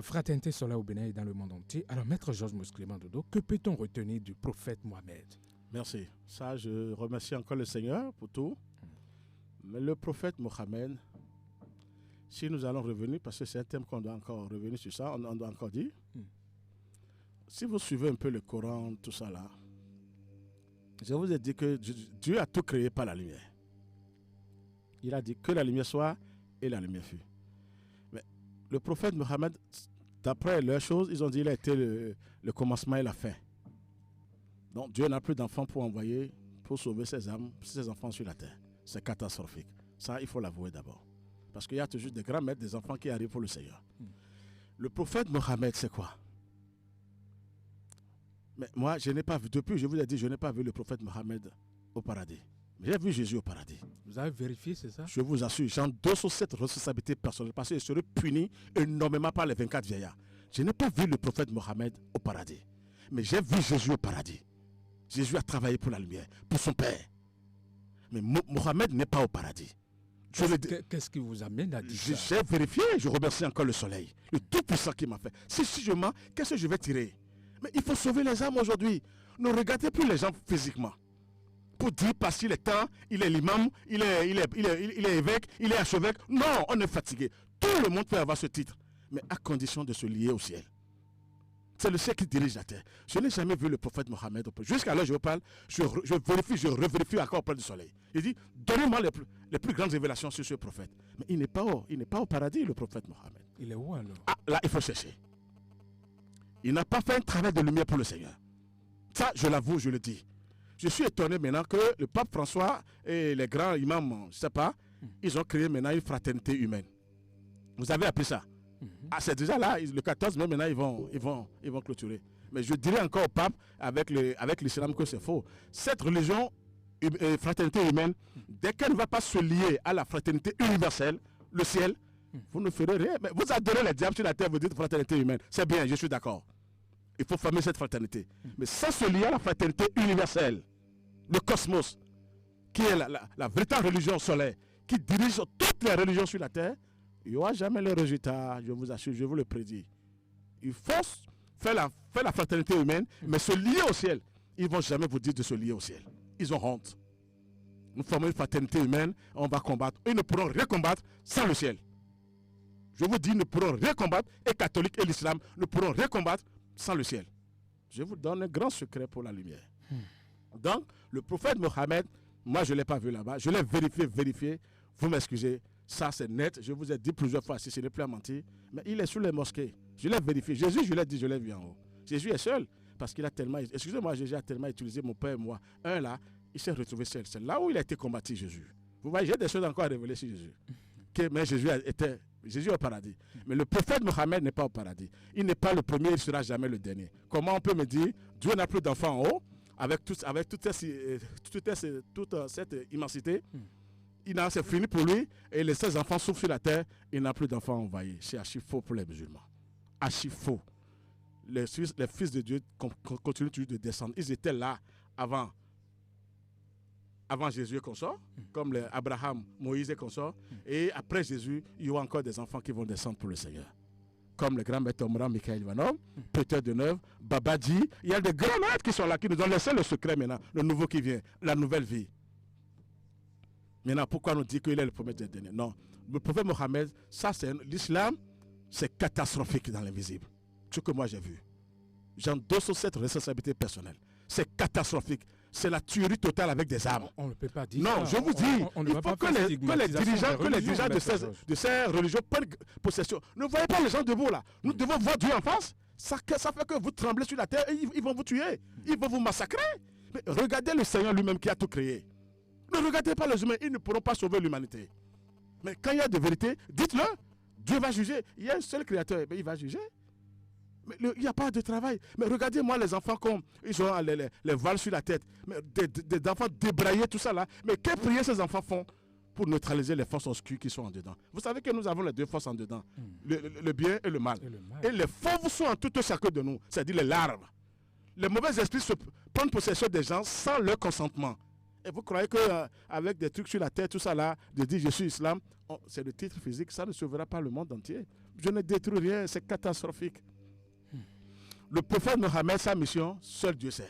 Fraternité Solaire au Bénin et dans le monde entier. Alors, maître Georges Moïse Clément Dodo, que peut-on retenir du prophète Mohamed? Merci. Ça, je remercie encore le Seigneur pour tout. Mais le prophète Mohamed, si nous allons revenir, parce que c'est un thème qu'on doit encore revenir sur ça, on doit encore dire. Si vous suivez un peu le Coran, tout ça là, je vous ai dit que Dieu a tout créé par la lumière. Il a dit que la lumière soit et la lumière fut. Mais le prophète Mohamed, d'après leurs choses, ils ont dit qu'il a été le commencement et la fin. Donc Dieu n'a plus d'enfants pour envoyer, pour sauver ses âmes, ses enfants sur la terre. C'est catastrophique. Ça, il faut l'avouer d'abord. Parce qu'il y a toujours des grands maîtres, des enfants qui arrivent pour le Seigneur. Le prophète Mohamed, c'est quoi? Mais moi, je n'ai pas vu, depuis je vous ai dit, je n'ai pas vu le prophète Mohamed au paradis. J'ai vu Jésus au paradis. Vous avez vérifié, c'est ça? Je vous assure, j'endosse cette responsabilité personnelle parce que je serai puni énormément par les 24 vieillards. Je n'ai pas vu le prophète Mohamed au paradis. Mais j'ai vu Jésus au paradis. Jésus a travaillé pour la lumière, pour son Père. Mais Mohamed n'est pas au paradis. Qu'est-ce qui vous amène à dire ça? J'ai vérifié, je remercie encore le soleil, le Tout-Puissant qui m'a fait. Si je mens, qu'est-ce que je vais tirer? Mais il faut sauver les âmes aujourd'hui. Ne regardez plus les gens physiquement. Pour dire parce qu'il est temps, il est l'imam, il est évêque, il est archevêque. Non, on est fatigué. Tout le monde peut avoir ce titre, mais à condition de se lier au ciel. C'est le ciel qui dirige la terre. Je n'ai jamais vu le prophète Mohamed. Jusqu'à l'heure je vous parle, je vérifie, je revérifie encore auprès du soleil. Il dit, donnez-moi les plus grandes révélations sur ce prophète. Mais il n'est pas au paradis, le prophète Mohamed. Il est où alors? Ah, là, il faut chercher. Il n'a pas fait un travail de lumière pour le Seigneur. Ça, je l'avoue, je le dis. Je suis étonné maintenant que le pape François et les grands imams, je ne sais pas, ils ont créé maintenant une fraternité humaine. Vous avez appris ça? Ah, c'est déjà là, le 14 mai, maintenant ils vont clôturer. Mais je dirais encore au pape, avec l'islam, que c'est faux. Cette religion, fraternité humaine, dès qu'elle ne va pas se lier à la fraternité universelle, le ciel, vous ne ferez rien. Mais vous adorez les diables sur la terre, vous dites fraternité humaine. C'est bien, je suis d'accord. Il faut former cette fraternité. Mais sans se lier à la fraternité universelle, le cosmos, qui est la véritable religion solaire, qui dirige toutes les religions sur la terre, il n'y aura jamais le résultat, je vous assure, je vous le prédis. Il faut faire la fraternité humaine, mais se lier au ciel. Ils ne vont jamais vous dire de se lier au ciel. Ils ont honte. Nous formons une fraternité humaine, on va combattre. Ils ne pourront rien combattre sans le ciel. Je vous dis, ils ne pourront rien combattre, et catholiques et l'islam ne pourront rien combattre sans le ciel. Je vous donne un grand secret pour la lumière. Donc, le prophète Mohamed, moi je ne l'ai pas vu là-bas, je l'ai vérifié, vous m'excusez, ça c'est net, je vous ai dit plusieurs fois, si ce n'est plus à mentir, mais il est sur les mosquées, je l'ai vérifié, Jésus je l'ai dit, je l'ai vu en haut. Jésus est seul, parce qu'il a tellement, excusez-moi, Jésus a tellement utilisé mon père et moi. Un là, il s'est retrouvé seul, c'est là où il a été combattu Jésus. Vous voyez, j'ai des choses encore à révéler sur Jésus. Mais Jésus est au paradis. Mais le prophète Mohamed n'est pas au paradis. Il n'est pas le premier, il ne sera jamais le dernier. Comment on peut me dire, Dieu n'a plus d'enfants en haut, avec toute cette immensité, c'est fini pour lui, et ses enfants souffrent sur la terre, il n'a plus d'enfants envoyés. C'est archi faux pour les musulmans. Archi faux. Les fils de Dieu continuent toujours de descendre. Ils étaient là avant Jésus et consort, comme Abraham, Moïse et consort. Et après Jésus, il y aura encore des enfants qui vont descendre pour le Seigneur. Comme le grand maître Omran Michael Ivanov, Peter de Neuve, Babadji. Il y a des grands maîtres qui sont là, qui nous ont laissé le secret maintenant, le nouveau qui vient, la nouvelle vie. Maintenant, pourquoi nous dit qu'il est le premier des derniers? Non. Le prophète Mohamed, l'islam, c'est catastrophique dans l'invisible. Ce que moi j'ai vu. J'endosse cette responsabilité personnelle. C'est catastrophique. C'est la tuerie totale avec des armes. On ne peut pas dire non, ça. Je vous dis, il faut que les dirigeants de ces religions prennent possession. Ne voyez pas les gens debout là. Nous devons voir Dieu en face. Ça fait que vous tremblez sur la terre et ils vont vous tuer. Ils vont vous massacrer. Mais regardez le Seigneur lui-même qui a tout créé. Ne regardez pas les humains, ils ne pourront pas sauver l'humanité. Mais quand il y a de vérité, dites-le. Dieu va juger. Il y a un seul créateur, mais il va juger. Mais il n'y a pas de travail. Mais regardez-moi les enfants comme ils ont les voiles sur la tête. Mais des enfants débraillés, tout ça là. Mais quelle prière ces enfants font pour neutraliser les forces obscures qui sont en dedans? Vous savez que nous avons les deux forces en dedans. Le bien et le mal. Et les fauves sont en tout chacun de nous. C'est-à-dire les larves. Les mauvais esprits se prennent possession des gens sans leur consentement. Et vous croyez qu'avec des trucs sur la tête, tout ça là, de dire je suis islam, c'est le titre physique, ça ne sauvera pas le monde entier. Je ne détruis rien, c'est catastrophique. Le prophète Mohammed, sa mission, seul Dieu sait.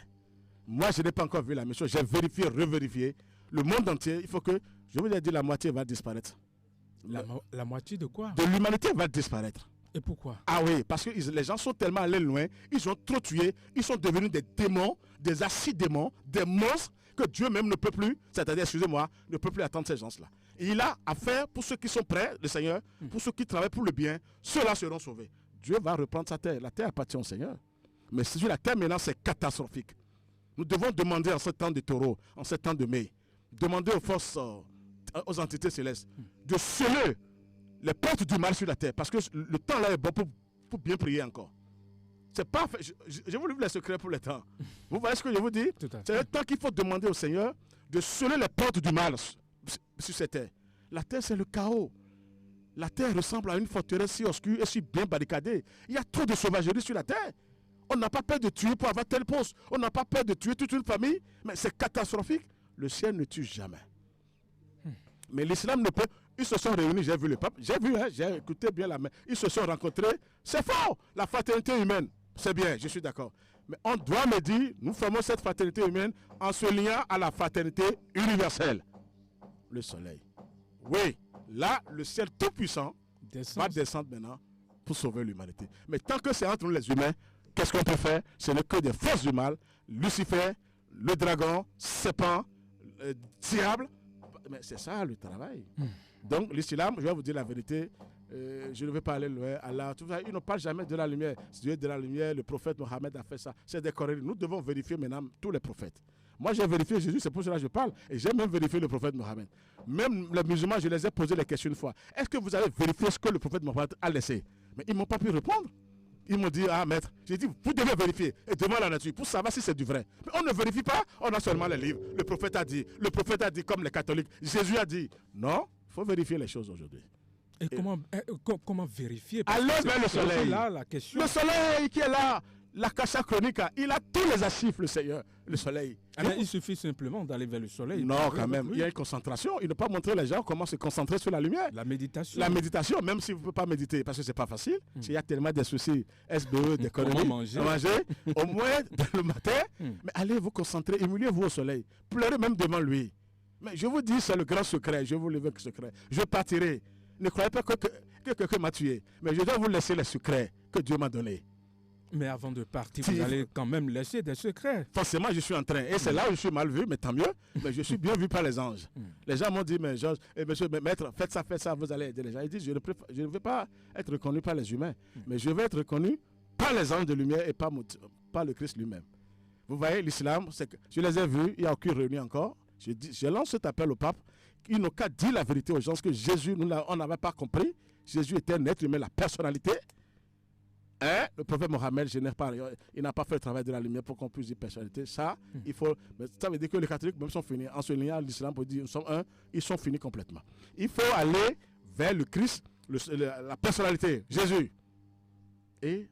Moi, je n'ai pas encore vu la mission, j'ai vérifié, revérifié. Le monde entier, il faut que, je vous ai dit, la moitié va disparaître. La moitié de quoi? De l'humanité va disparaître. Et pourquoi? Ah oui, parce que les gens sont tellement allés loin, ils ont trop tué, ils sont devenus des démons, des archidémons, des monstres que Dieu même ne peut plus, c'est-à-dire, excusez-moi, ne peut plus attendre ces gens-là. Et il a affaire pour ceux qui sont prêts, le Seigneur, pour ceux qui travaillent pour le bien, ceux-là seront sauvés. Dieu va reprendre sa terre. La terre appartient au Seigneur. Mais sur la terre maintenant, c'est catastrophique. Nous devons demander en ce temps de taureau, en ce temps de mai, demander aux forces, aux entités célestes, de sceller les portes du mal sur la terre. Parce que le temps là est bon pour bien prier encore. C'est pas fait. Je vous livre les secrets pour le temps. Vous voyez ce que je vous dis? C'est le temps qu'il faut demander au Seigneur de sceller les portes du mal sur cette terre. La terre, c'est le chaos. La terre ressemble à une forteresse si obscure et si bien barricadée. Il y a trop de sauvagerie sur la terre. On n'a pas peur de tuer pour avoir tel poste. On n'a pas peur de tuer toute une famille. Mais c'est catastrophique. Le ciel ne tue jamais. Mais l'islam ne peut... Ils se sont réunis, j'ai vu le pape. J'ai vu, hein, j'ai écouté bien la main. Ils se sont rencontrés. C'est faux. La fraternité humaine, c'est bien, je suis d'accord. Mais on doit me dire, nous formons cette fraternité humaine en se liant à la fraternité universelle. Le soleil. Oui, là, le ciel tout-puissant va descendre maintenant pour sauver l'humanité. Mais tant que c'est entre nous les humains, qu'est-ce qu'on peut faire? Ce n'est que des forces du mal. Lucifer, le dragon, serpent, le diable. Mais c'est ça le travail. Donc l'islam, je vais vous dire la vérité, je ne vais pas aller loin. Allah, ils ne parlent jamais de la lumière. Dieu est de la lumière, le prophète Mohammed a fait ça. C'est des conneries. Nous devons vérifier maintenant tous les prophètes. Moi, j'ai vérifié Jésus, c'est pour cela que je parle. Et j'ai même vérifié le prophète Mohammed. Même les musulmans, je les ai posé la question une fois. Est-ce que vous avez vérifié ce que le prophète Mohammed a laissé? Mais ils ne m'ont pas pu répondre. Ils m'ont dit, ah maître, j'ai dit, vous devez vérifier. Et devant la nature, pour savoir si c'est du vrai. Mais on ne vérifie pas, on a seulement les livres. Le prophète a dit comme les catholiques. Jésus a dit, non, il faut vérifier les choses aujourd'hui. Et comment vérifier? Allez vers le soleil. Là, la question. Le soleil qui est là. La Kasha Chronica, il a tous les archives, le Seigneur, le soleil. Alors, il suffit simplement d'aller vers le soleil. Non, quand même, il y a une concentration. Il ne peut pas montrer les gens comment se concentrer sur la lumière. La méditation. La méditation, même si vous ne pouvez pas méditer, parce que ce n'est pas facile. Il y a tellement de soucis, SBE, des conneries. Manger, au moins le matin. Mais allez vous concentrer, humiliez-vous au soleil. Pleurez même devant lui. Mais je vous dis, c'est le grand secret. Je vous livre le secret. Je partirai. Ne croyez pas que quelqu'un m'a tué. Mais je dois vous laisser les secrets que Dieu m'a donnés. Mais avant de partir, vous allez quand même laisser des secrets. Forcément, je suis en train. Et c'est là où je suis mal vu, mais tant mieux. Mais je suis bien vu par les anges. Les gens m'ont dit, mais Georges, monsieur, maître, faites ça, vous allez aider les gens. Ils disent, je ne veux pas être reconnu par les humains, mais je veux être reconnu par les anges de lumière et par le Christ lui-même. Vous voyez, l'islam, je les ai vus, il n'y a aucune réunion encore. Je lance cet appel au pape. Ils n'ont qu'à dire la vérité aux gens, que Jésus, on n'avait pas compris. Jésus était un être humain, la personnalité. Le prophète Mohammed, il n'a pas fait le travail de la lumière pour qu'on puisse dire personnalité. Ça, il faut. Ça veut dire que les catholiques même sont finis. En se liant à l'islam pour dire nous sommes un, ils sont finis complètement. Il faut aller vers le Christ, la personnalité, Jésus, et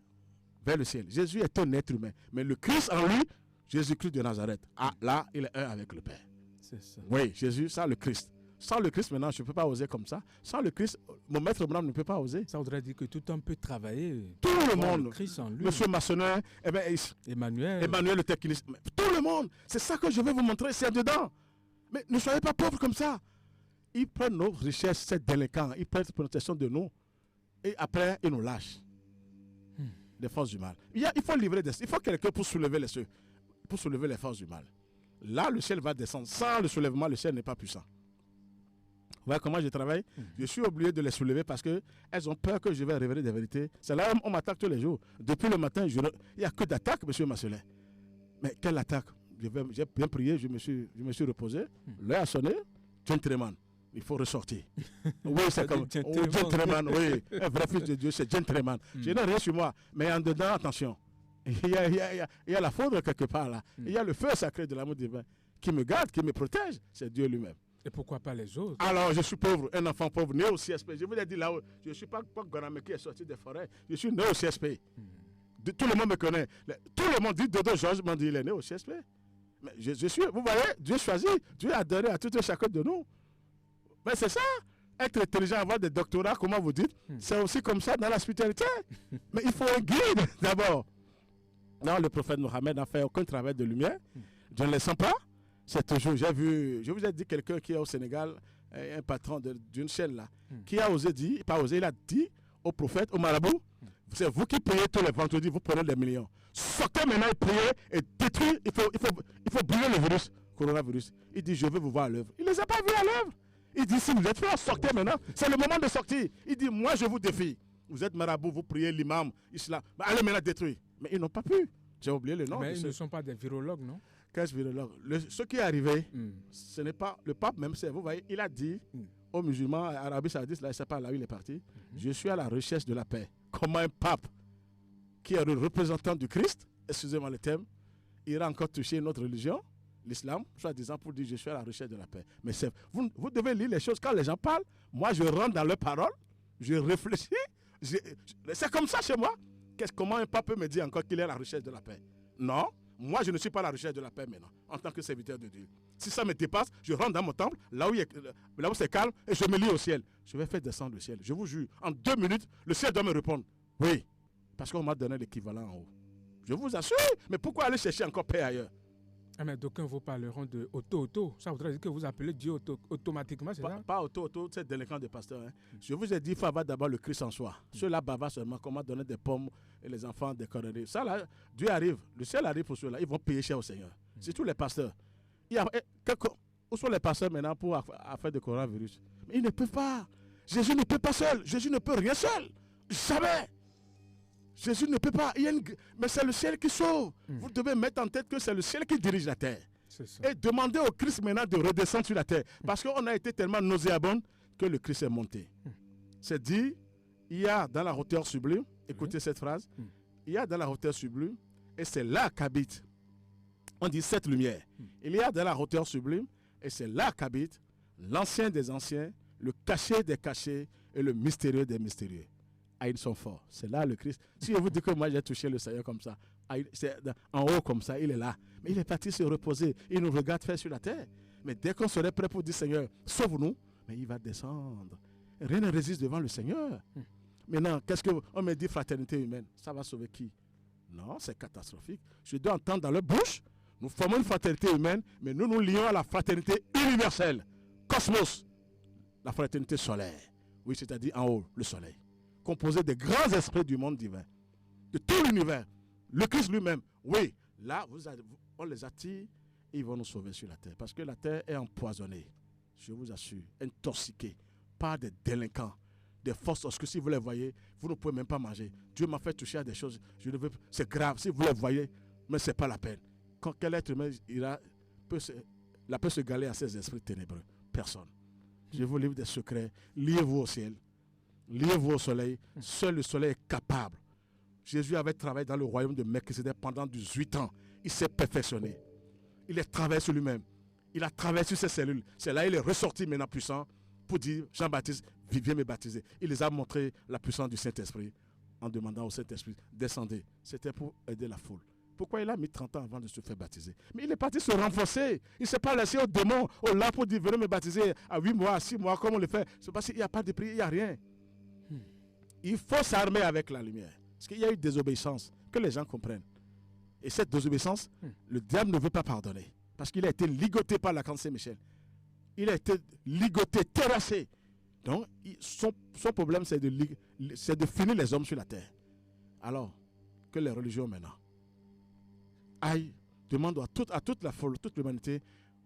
vers le ciel. Jésus est un être humain. Mais le Christ en lui, Jésus-Christ de Nazareth, là, il est un avec le Père. C'est ça. Oui, Jésus, ça, le Christ. Sans le Christ, maintenant, je ne peux pas oser comme ça. Sans le Christ, mon maître Branham ne peut pas oser. Ça voudrait dire que tout homme peut travailler. Tout le monde. Le Christ en lui. Monsieur Massonnet, Emmanuel le technicien. Tout le monde. C'est ça que je vais vous montrer, c'est dedans. Mais ne soyez pas pauvres comme ça. Ils prennent nos richesses, ces délinquants. Ils prennent protection de nous. Et après, ils nous lâchent. Les forces du mal. Il faut livrer il faut quelqu'un pour soulever les forces du mal. Là, le ciel va descendre. Sans le soulèvement, le ciel n'est pas puissant. Vous voyez comment je travaille? Je suis obligé de les soulever parce qu'elles ont peur que je vais révéler des vérités. C'est là on m'attaque tous les jours. Depuis le matin, il n'y a que d'attaques, monsieur Masselet. Mais quelle attaque? J'ai bien prié, je me suis reposé. L'heure a sonné, gentleman. il faut ressortir. Oui, c'est comme gentleman, oui. Un vrai fils de Dieu, c'est gentleman. Je n'ai rien sur moi, mais en dedans, attention. Il y a la foudre quelque part là. Il y a le feu sacré de l'amour divin qui me garde, qui me protège. C'est Dieu lui-même. Et pourquoi pas les autres? Alors, je suis pauvre, un enfant pauvre, né au CSP. Je vous l'ai dit là-haut, je ne suis pas Goname qui est sorti des forêts. Je suis né au CSP. Tout le monde me connaît. Tout le monde dit, Dodo Georges m'a dit, il est né au CSP. Mais je suis, vous voyez, Dieu choisit, Dieu a donné à tout un chacun de nous. Mais c'est ça, être intelligent, avoir des doctorats, comment vous dites, c'est aussi comme ça dans la spiritualité. Mais il faut un guide d'abord. Non, le prophète Mohammed n'a fait aucun travail de lumière. Je ne le sens pas. C'est toujours, j'ai vu, je vous ai dit quelqu'un qui est au Sénégal, un patron d'une chaîne là, qui a osé dire, pas osé, il a dit au prophète, au marabout, c'est vous qui priez tous les vendredis, vous prenez des millions. Sortez maintenant et priez et détruire, il faut brûler le virus, coronavirus. Il dit, je veux vous voir à l'œuvre. Il ne les a pas vus à l'œuvre. Il dit, si vous êtes frères, sortez maintenant. C'est le moment de sortir. Il dit, moi je vous défie. Vous êtes marabout, vous priez l'imam, islam. Allez maintenant détruire. Mais ils n'ont pas pu. J'ai oublié le nom. Mais ils ne sont pas des virologues, non? Qu'est-ce virologue? Ce qui est arrivé, ce n'est pas le pape même, vous voyez, il a dit aux musulmans, à l'Arabie Saoudite, là, je ne sais pas là où il est parti, je suis à la recherche de la paix. Comment un pape qui est le représentant du Christ, excusez-moi le terme, ira encore toucher notre religion, l'islam, soi-disant pour dire je suis à la recherche de la paix. Mais vous devez lire les choses quand les gens parlent. Moi, je rentre dans leurs paroles, je réfléchis. C'est comme ça chez moi. Comment un pape peut me dire encore qu'il est à la recherche de la paix? Non, moi je ne suis pas à la recherche de la paix maintenant, en tant que serviteur de Dieu. Si ça me dépasse, je rentre dans mon temple, là où c'est calme, et je me lie au ciel. Je vais faire descendre le ciel. Je vous jure, en 2 minutes, le ciel doit me répondre. Oui, parce qu'on m'a donné l'équivalent en haut. Je vous assure, mais pourquoi aller chercher encore paix ailleurs? Ah, mais d'aucuns vous parleront de auto. Ça voudrait dire que vous appelez Dieu automatiquement, c'est ça? Pas auto, c'est délinquant de pasteur. Hein. Je vous ai dit, il faut avoir d'abord le Christ en soi. Ceux-là bavardent seulement, comment donner des pommes et les enfants des conneries. Ça là, Dieu arrive, le ciel arrive pour ceux-là, ils vont payer cher au Seigneur. C'est tous les pasteurs. Où sont les pasteurs maintenant pour affaire de coronavirus? Mais ils ne peuvent pas. Jésus ne peut pas seul. Jésus ne peut rien seul. Jamais. Jésus ne peut pas. Mais c'est le ciel qui sauve. Vous devez mettre en tête que c'est le ciel qui dirige la terre. Et demander au Christ maintenant de redescendre sur la terre. Parce qu'on a été tellement nauséabonds que le Christ est monté. C'est dit, il y a dans la hauteur sublime, écoutez cette phrase, il y a dans la hauteur sublime, et c'est là qu'habite, on dit cette lumière. Il y a dans la hauteur sublime, et c'est là qu'habite l'ancien des anciens, le caché des cachés et le mystérieux des mystérieux. Ah, ils sont forts. C'est là le Christ. Si je vous dis que moi j'ai touché le Seigneur comme ça, en haut comme ça, il est là. Mais il est parti se reposer. Il nous regarde faire sur la terre. Mais dès qu'on serait prêt pour dire Seigneur, sauve-nous, mais il va descendre. Rien ne résiste devant le Seigneur. Maintenant, qu'est-ce qu'on me dit fraternité humaine? Ça va sauver qui? Non, c'est catastrophique. Je dois entendre dans leur bouche, nous formons une fraternité humaine, mais nous nous lions à la fraternité universelle. Cosmos, la fraternité solaire. Oui, c'est-à-dire en haut, le soleil. Composé des grands esprits du monde divin, de tout l'univers, le Christ lui-même. Oui, là, on les attire et ils vont nous sauver sur la terre. Parce que la terre est empoisonnée, je vous assure, intoxiquée par des délinquants, des forces obscures. Si vous les voyez, vous ne pouvez même pas manger. Dieu m'a fait toucher à des choses, c'est grave. Si vous les voyez, mais ce n'est pas la peine. Quand quel être humain peut se galer à ces esprits ténébreux? Personne. Je vous livre des secrets. Liez-vous au ciel. Liez-vous au soleil. Seul le soleil est capable. Jésus avait travaillé dans le royaume de Melchisédek pendant 18 ans. Il s'est perfectionné. Il a travaillé sur lui-même. Il a travaillé sur ses cellules. C'est là qu'il est ressorti maintenant puissant pour dire, Jean-Baptiste, viens me baptiser. Il les a montré la puissance du Saint-Esprit en demandant au Saint-Esprit, descendez. C'était pour aider la foule. Pourquoi il a mis 30 ans avant de se faire baptiser? Mais il est parti se renforcer. Il ne s'est pas laissé au démon, au là pour dire, venez me baptiser à 8 mois, à 6 mois, comme on le fait. C'est parce qu'il n'y a pas de prière, il n'y a rien. Il faut s'armer avec la lumière. Parce qu'il y a eu désobéissance, que les gens comprennent. Et cette désobéissance, le diable ne veut pas pardonner. Parce qu'il a été ligoté par l'archange Saint-Michel. Il a été ligoté, terrassé. Donc, son problème, c'est de finir les hommes sur la terre. Alors, que les religions maintenant aillent, demandent à toute la foule, toute l'humanité,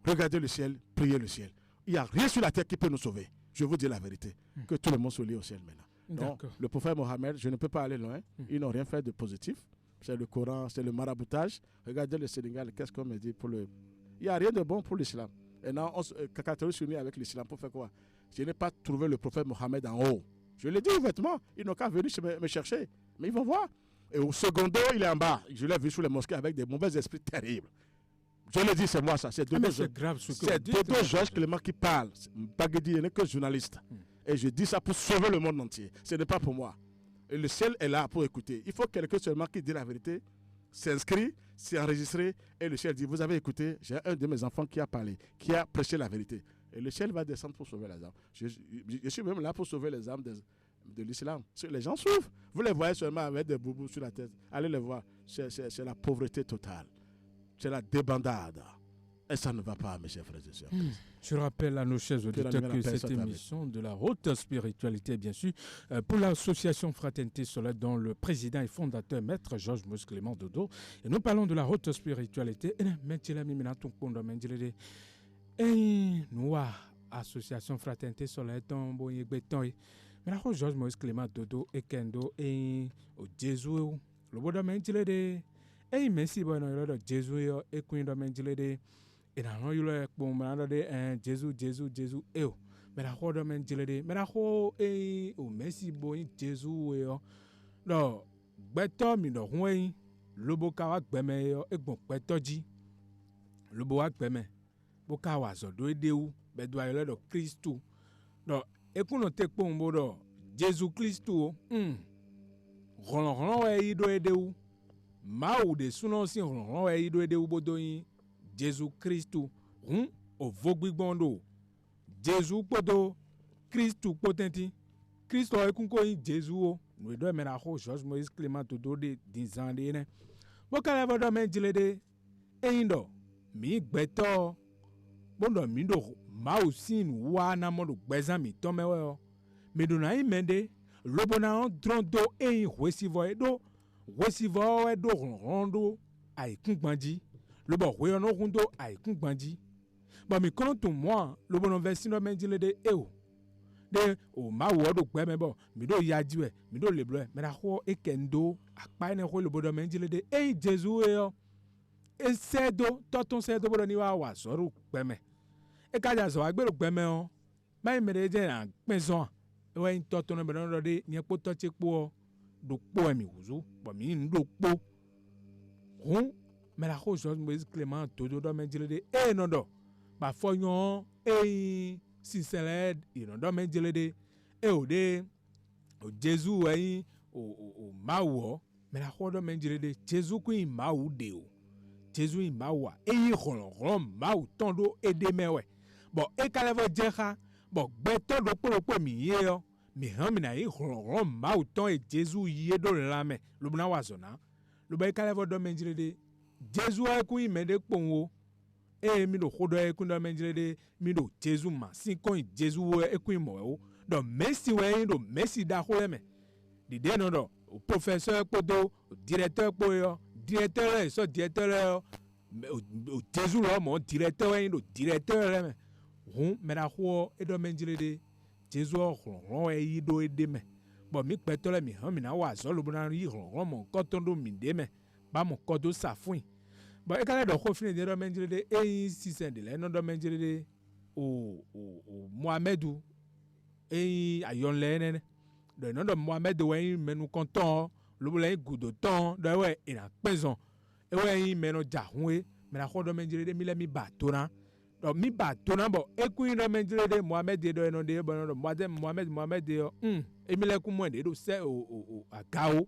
regardez le ciel, priez le ciel. Il n'y a rien sur la terre qui peut nous sauver. Je vous dis la vérité. Que tout le monde se lie au ciel maintenant. Donc, le prophète Mohammed, je ne peux pas aller loin. Ils n'ont rien fait de positif. C'est le Coran, c'est le maraboutage. Regardez le Sénégal, qu'est-ce qu'on me dit pour le... Il n'y a rien de bon pour l'islam. Et non, on se catholique s'unit avec l'islam pour faire quoi? Je n'ai pas trouvé le prophète Mohammed en haut. Je l'ai dit ouvertement. Ils n'ont qu'à venir me chercher. Mais ils vont voir. Et au secondo, il est en bas. Je l'ai vu sous les mosquées avec des mauvais esprits terribles. Je l'ai dit, c'est moi ça. C'est Dodo Georges Clément qui parle. Bagedi n'est que journaliste. Et je dis ça pour sauver le monde entier. Ce n'est pas pour moi. Et le ciel est là pour écouter. Il faut quelqu'un seulement qui dit la vérité, s'inscrit, s'est enregistré. Et le ciel dit, vous avez écouté, j'ai un de mes enfants qui a parlé, qui a prêché la vérité. Et le ciel va descendre pour sauver les âmes. Je suis même là pour sauver les âmes de l'islam. Les gens souffrent. Vous les voyez seulement avec des boubous sur la tête. Allez les voir. C'est la pauvreté totale. C'est la débandade. Et ça ne va pas, mes chers frères et sœurs. Je rappelle à nos chers auditeurs que cette émission de la haute spiritualité, bien sûr, pour l'association Fraternité Solaire, dont le président et fondateur, maître Georges Moïse Clément Dodo. Et nous parlons de la haute spiritualité. Et nous, association Fraternité Solaire, mais la Georges Moïse Clément Dodo et Kendo et au Jésus, le bon domaine de et merci bon le Jésus et Queen domaine de et dans le bon moment de Jésus et mais la Georges domaine de mais la Georges et au merci bon Jésus et non beto mi no hwen le bo ka wa gbeme e gbon petoji le bo wa gbeme bo ka wa zo do edeu be do ayele do Kristu no ekun no te po mbo do Jésus Kristu ron we ido edeu ma o de suno si ron we ido edeu bodo yin Jésus Kristu o vogbigbon do Jésus podo Kristu potenti Kristo ekun ko yin Jésus o nous devons mettre Georges Moïse Clément Dodo de 10 ans de ne bokala vodo men jilede eindo mi gbeto bondo mi do ma usin wa na mo do gbezan mi to mewe o mi do na imende lobona on drondo ein wesivo edo rondo ai kungbanji lobo we ono rundo ai kungbanji ba mi kono to moi lobono versino men jilede eo de o ma wo do gbe me bo mi do yaji we mi do leblo e me da ho ekendo apa ne ho le bodo me njile de e Jesu e yo e sedo toton sedo bodo ni wa so ru gbe me e ka ja so agbe ru gbe me o mai me de je na penson e we toton no be no de ni epo to che po do po e mi wuzu bo mi ndo po me la ho Georges Moïse Clément Dodo do me njile de e no do ba fonyon e si c'est ìràndọ́ méjìlédé ẹ ò dé ò Jésù ẹyin ò máa wọ̀ mẹ́ra kọ́dọ̀ méjìlédé Jésù kún ìmáwù dé o Jésù ìmáwù à ẹyin họ̀rọ̀họ̀rọ̀ máwù tán ló édé mẹ́wẹ̀ bọ̀ ẹ kálẹ̀ fọ́ jẹ́ ká bọ̀ gbẹ́tọ́ ló pọ̀lọpọ̀ mi yé ọ mi hàn mí náà ẹyin họ̀rọ̀họ̀rọ̀ máwù tán ẹ Jésù yé dó rẹ̀ mẹ́ ló bá wà zọ̀nà ló bá ẹ kálẹ̀ fọ́ dọ́ méjìlédé Jésù ẹ kún ìmẹ́dẹ́ pòun o e mi do khodo e kunda menjele mi do Jésus ma si kon Jésus e kun mo o do merci we do merci da ho me di de no do o professeur podo o directeur poyo directeur so directeur o Jésus lo mo directeur e do directeur me me da ho e do menjele de Jésus ron e do e de me bo mi petole mi han mi na wa so lo bona yi ron mo ko ton do mi de me ba mo ko do safun bon e kala do ko fini de do menjele de e sisen de le no do menjele de o Mohamedou e ayon le ne do no do Mohamedou we menu konton lo le gudo ton do we ina pezon e we menu jahwe me na ko do menjele de mi le mi batona do mi batona bo e ku do menjele de Mohamed do no de bo no Mohamed de e mi le ku mo de do se o agao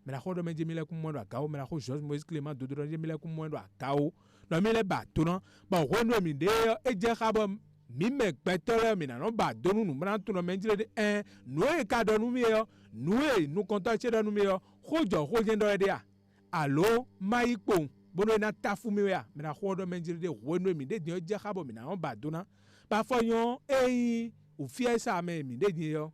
me la ko do menje mi le ku mo do agao me la ko Georges Moïse Clément Dodo do mi le ku mo do agao do mi le batona bo wo no mi de e je ka bo mi me gbetore mi na no ba do nu mran tu no menjele de no e ka do nu mi yo no e nu konta che do nu mi yo hojo hoje ndo de ya allo mai po bono na tafu mi ya me la ko do menjele de wo no mi de je ka bo mi na no ba do na ba fo yon o fie sa me mi de yo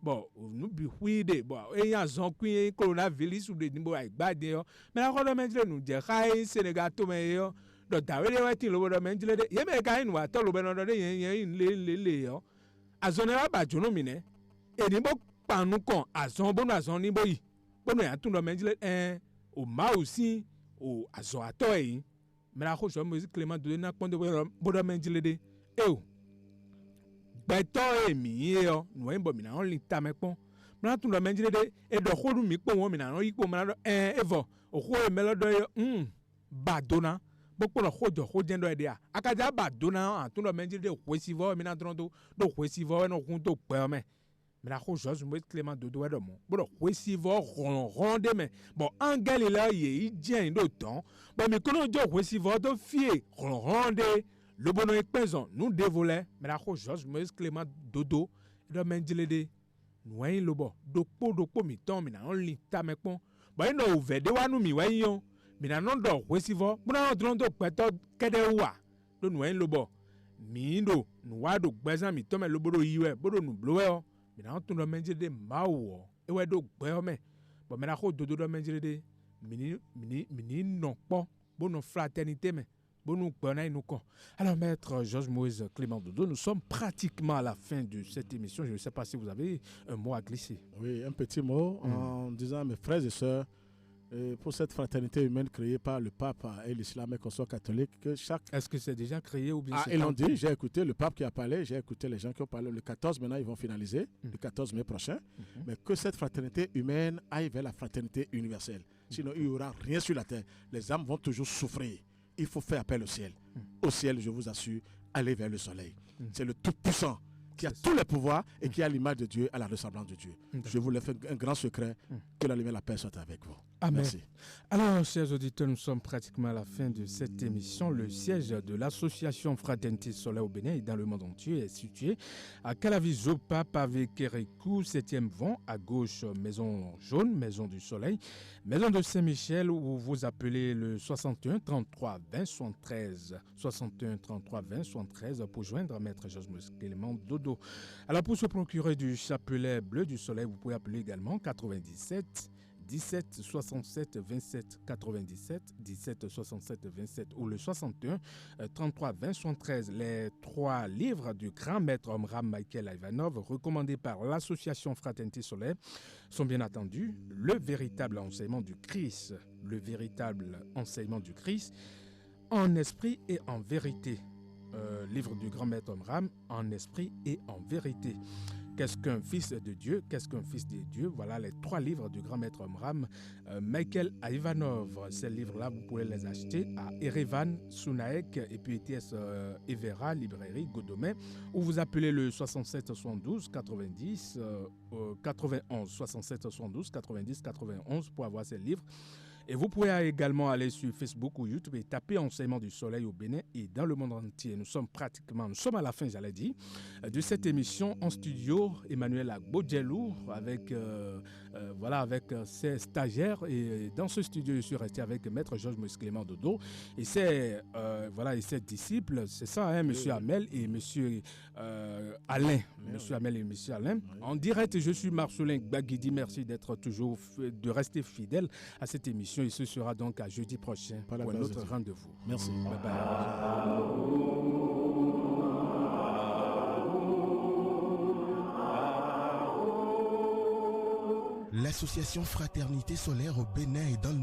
bon nous bi huide bon eyan zon kuin coronavirus ou de nimbo agbade yo me la ko do menjele nu je kai Senegal to me yo do dawele wetin lo do menjele de ye me kai nu ato lo be no do de yen le yo azon la ba jono mi ne e ni bo panu kan azon bo na azon ni bo yi bo no ya tun do menjele o ma osi o azon ato yi me la ko so Moïse Clément Dodo na pon de bo do menjele de beto emi yo no embo mina on lita mekpon mna tun do menjire de e do khodu mi po won mina no yipo mina do evo o kho e melo do badona bokpo no khojo khojen do e dia akaja badona tun do menjire de kwesivo mina tun do kwesivo no kun to pe me mina kho Georges Moïse Clément Dodo do mo bo do kwesivo ronde me bon angel la ye jen do ton bon mi kono jo kwesivo do fie ronde le bono ekpezon nous dévolait mais la Georges Moïse Clément Dodo do menjile de noin lobo dokpo mi ton mi na on li ta mekpon ba ino ovede wanu mi wa yon mi na non do wesivo buna don do peto kede wa do noin lobo mi ndo nu wa do gbezan mi ton me lobo do yiwe bodo nu blowe o mi na tun do menjile de mawo e we do gbe o me bo mi na Dodo do menjile de mini non po bono fraternité me. Alors, maître Georges Moïse Clément Dodo, nous sommes pratiquement à la fin de cette émission. Je ne sais pas si vous avez un mot à glisser. Oui, un petit mot en disant, mes frères et sœurs, pour cette fraternité humaine créée par le pape et l'islam et consort catholique, que chaque... Est-ce que c'est déjà créé ou bien ils l'ont dit, j'ai écouté le pape qui a parlé, j'ai écouté les gens qui ont parlé. Le 14, maintenant, ils vont finaliser, le 14 mai prochain. Mais que cette fraternité humaine aille vers la fraternité universelle. Sinon, il n'y aura rien sur la terre. Les âmes vont toujours souffrir. Il faut faire appel au ciel. Au ciel, je vous assure, allez vers le soleil. C'est le Tout-Puissant qui a tous les pouvoirs et qui a l'image de Dieu à la ressemblance de Dieu. Je vous laisse un grand secret. Que la lumière et la paix soient avec vous. Amen. Merci. Alors, chers auditeurs, nous sommes pratiquement à la fin de cette émission. Le siège de l'association Fraternité Solaire au Bénin et dans le monde entier est situé à Calaviso, Pape avec Kérékou, 7e vent, à gauche, Maison Jaune, Maison du Soleil, Maison de Saint-Michel, où vous appelez le 61 33 20 73. 61 33 20 73 pour joindre Maître Georges Moïse Clément Dodo. Alors, pour se procurer du chapelet bleu du soleil, vous pouvez appeler également 97 17 67 27 97 17 67 27 ou le 61 33 20 73. Les 3 livres du grand maître Omram Michael Ivanov recommandés par l'association Fraternité Solaire sont bien entendu le véritable enseignement du Christ, en esprit et en vérité. Livre du grand maître Omram, en esprit et en vérité. Qu'est-ce qu'un fils de Dieu? Qu'est-ce qu'un fils de Dieu? Voilà les 3 livres du grand maître Omram, Michael Ivanov. Ces livres-là, vous pouvez les acheter à Erevan, Sunaek et puis ETS Evera, librairie Godomé, ou vous appelez le 67 72 90 91 67 72 90 91 pour avoir ces livres. Et vous pouvez également aller sur Facebook ou YouTube et taper Enseignement du Soleil au Bénin et dans le monde entier. Nous sommes à la fin, j'allais dire, de cette émission en studio. Emmanuel Agbodjelou avec ses stagiaires. Et dans ce studio, je suis resté avec Maître Georges Moïse Clément Dodo et ses disciples. C'est ça, hein, Monsieur Hamel et Monsieur Alain. Monsieur Hamel et Monsieur Alain. En direct, je suis Marcelin Gbagidi. Merci de rester fidèle à cette émission. Et ce sera donc à jeudi prochain pour un autre rendez-vous. Merci. Bye bye. L'association Fraternité Solaire au Bénin et dans le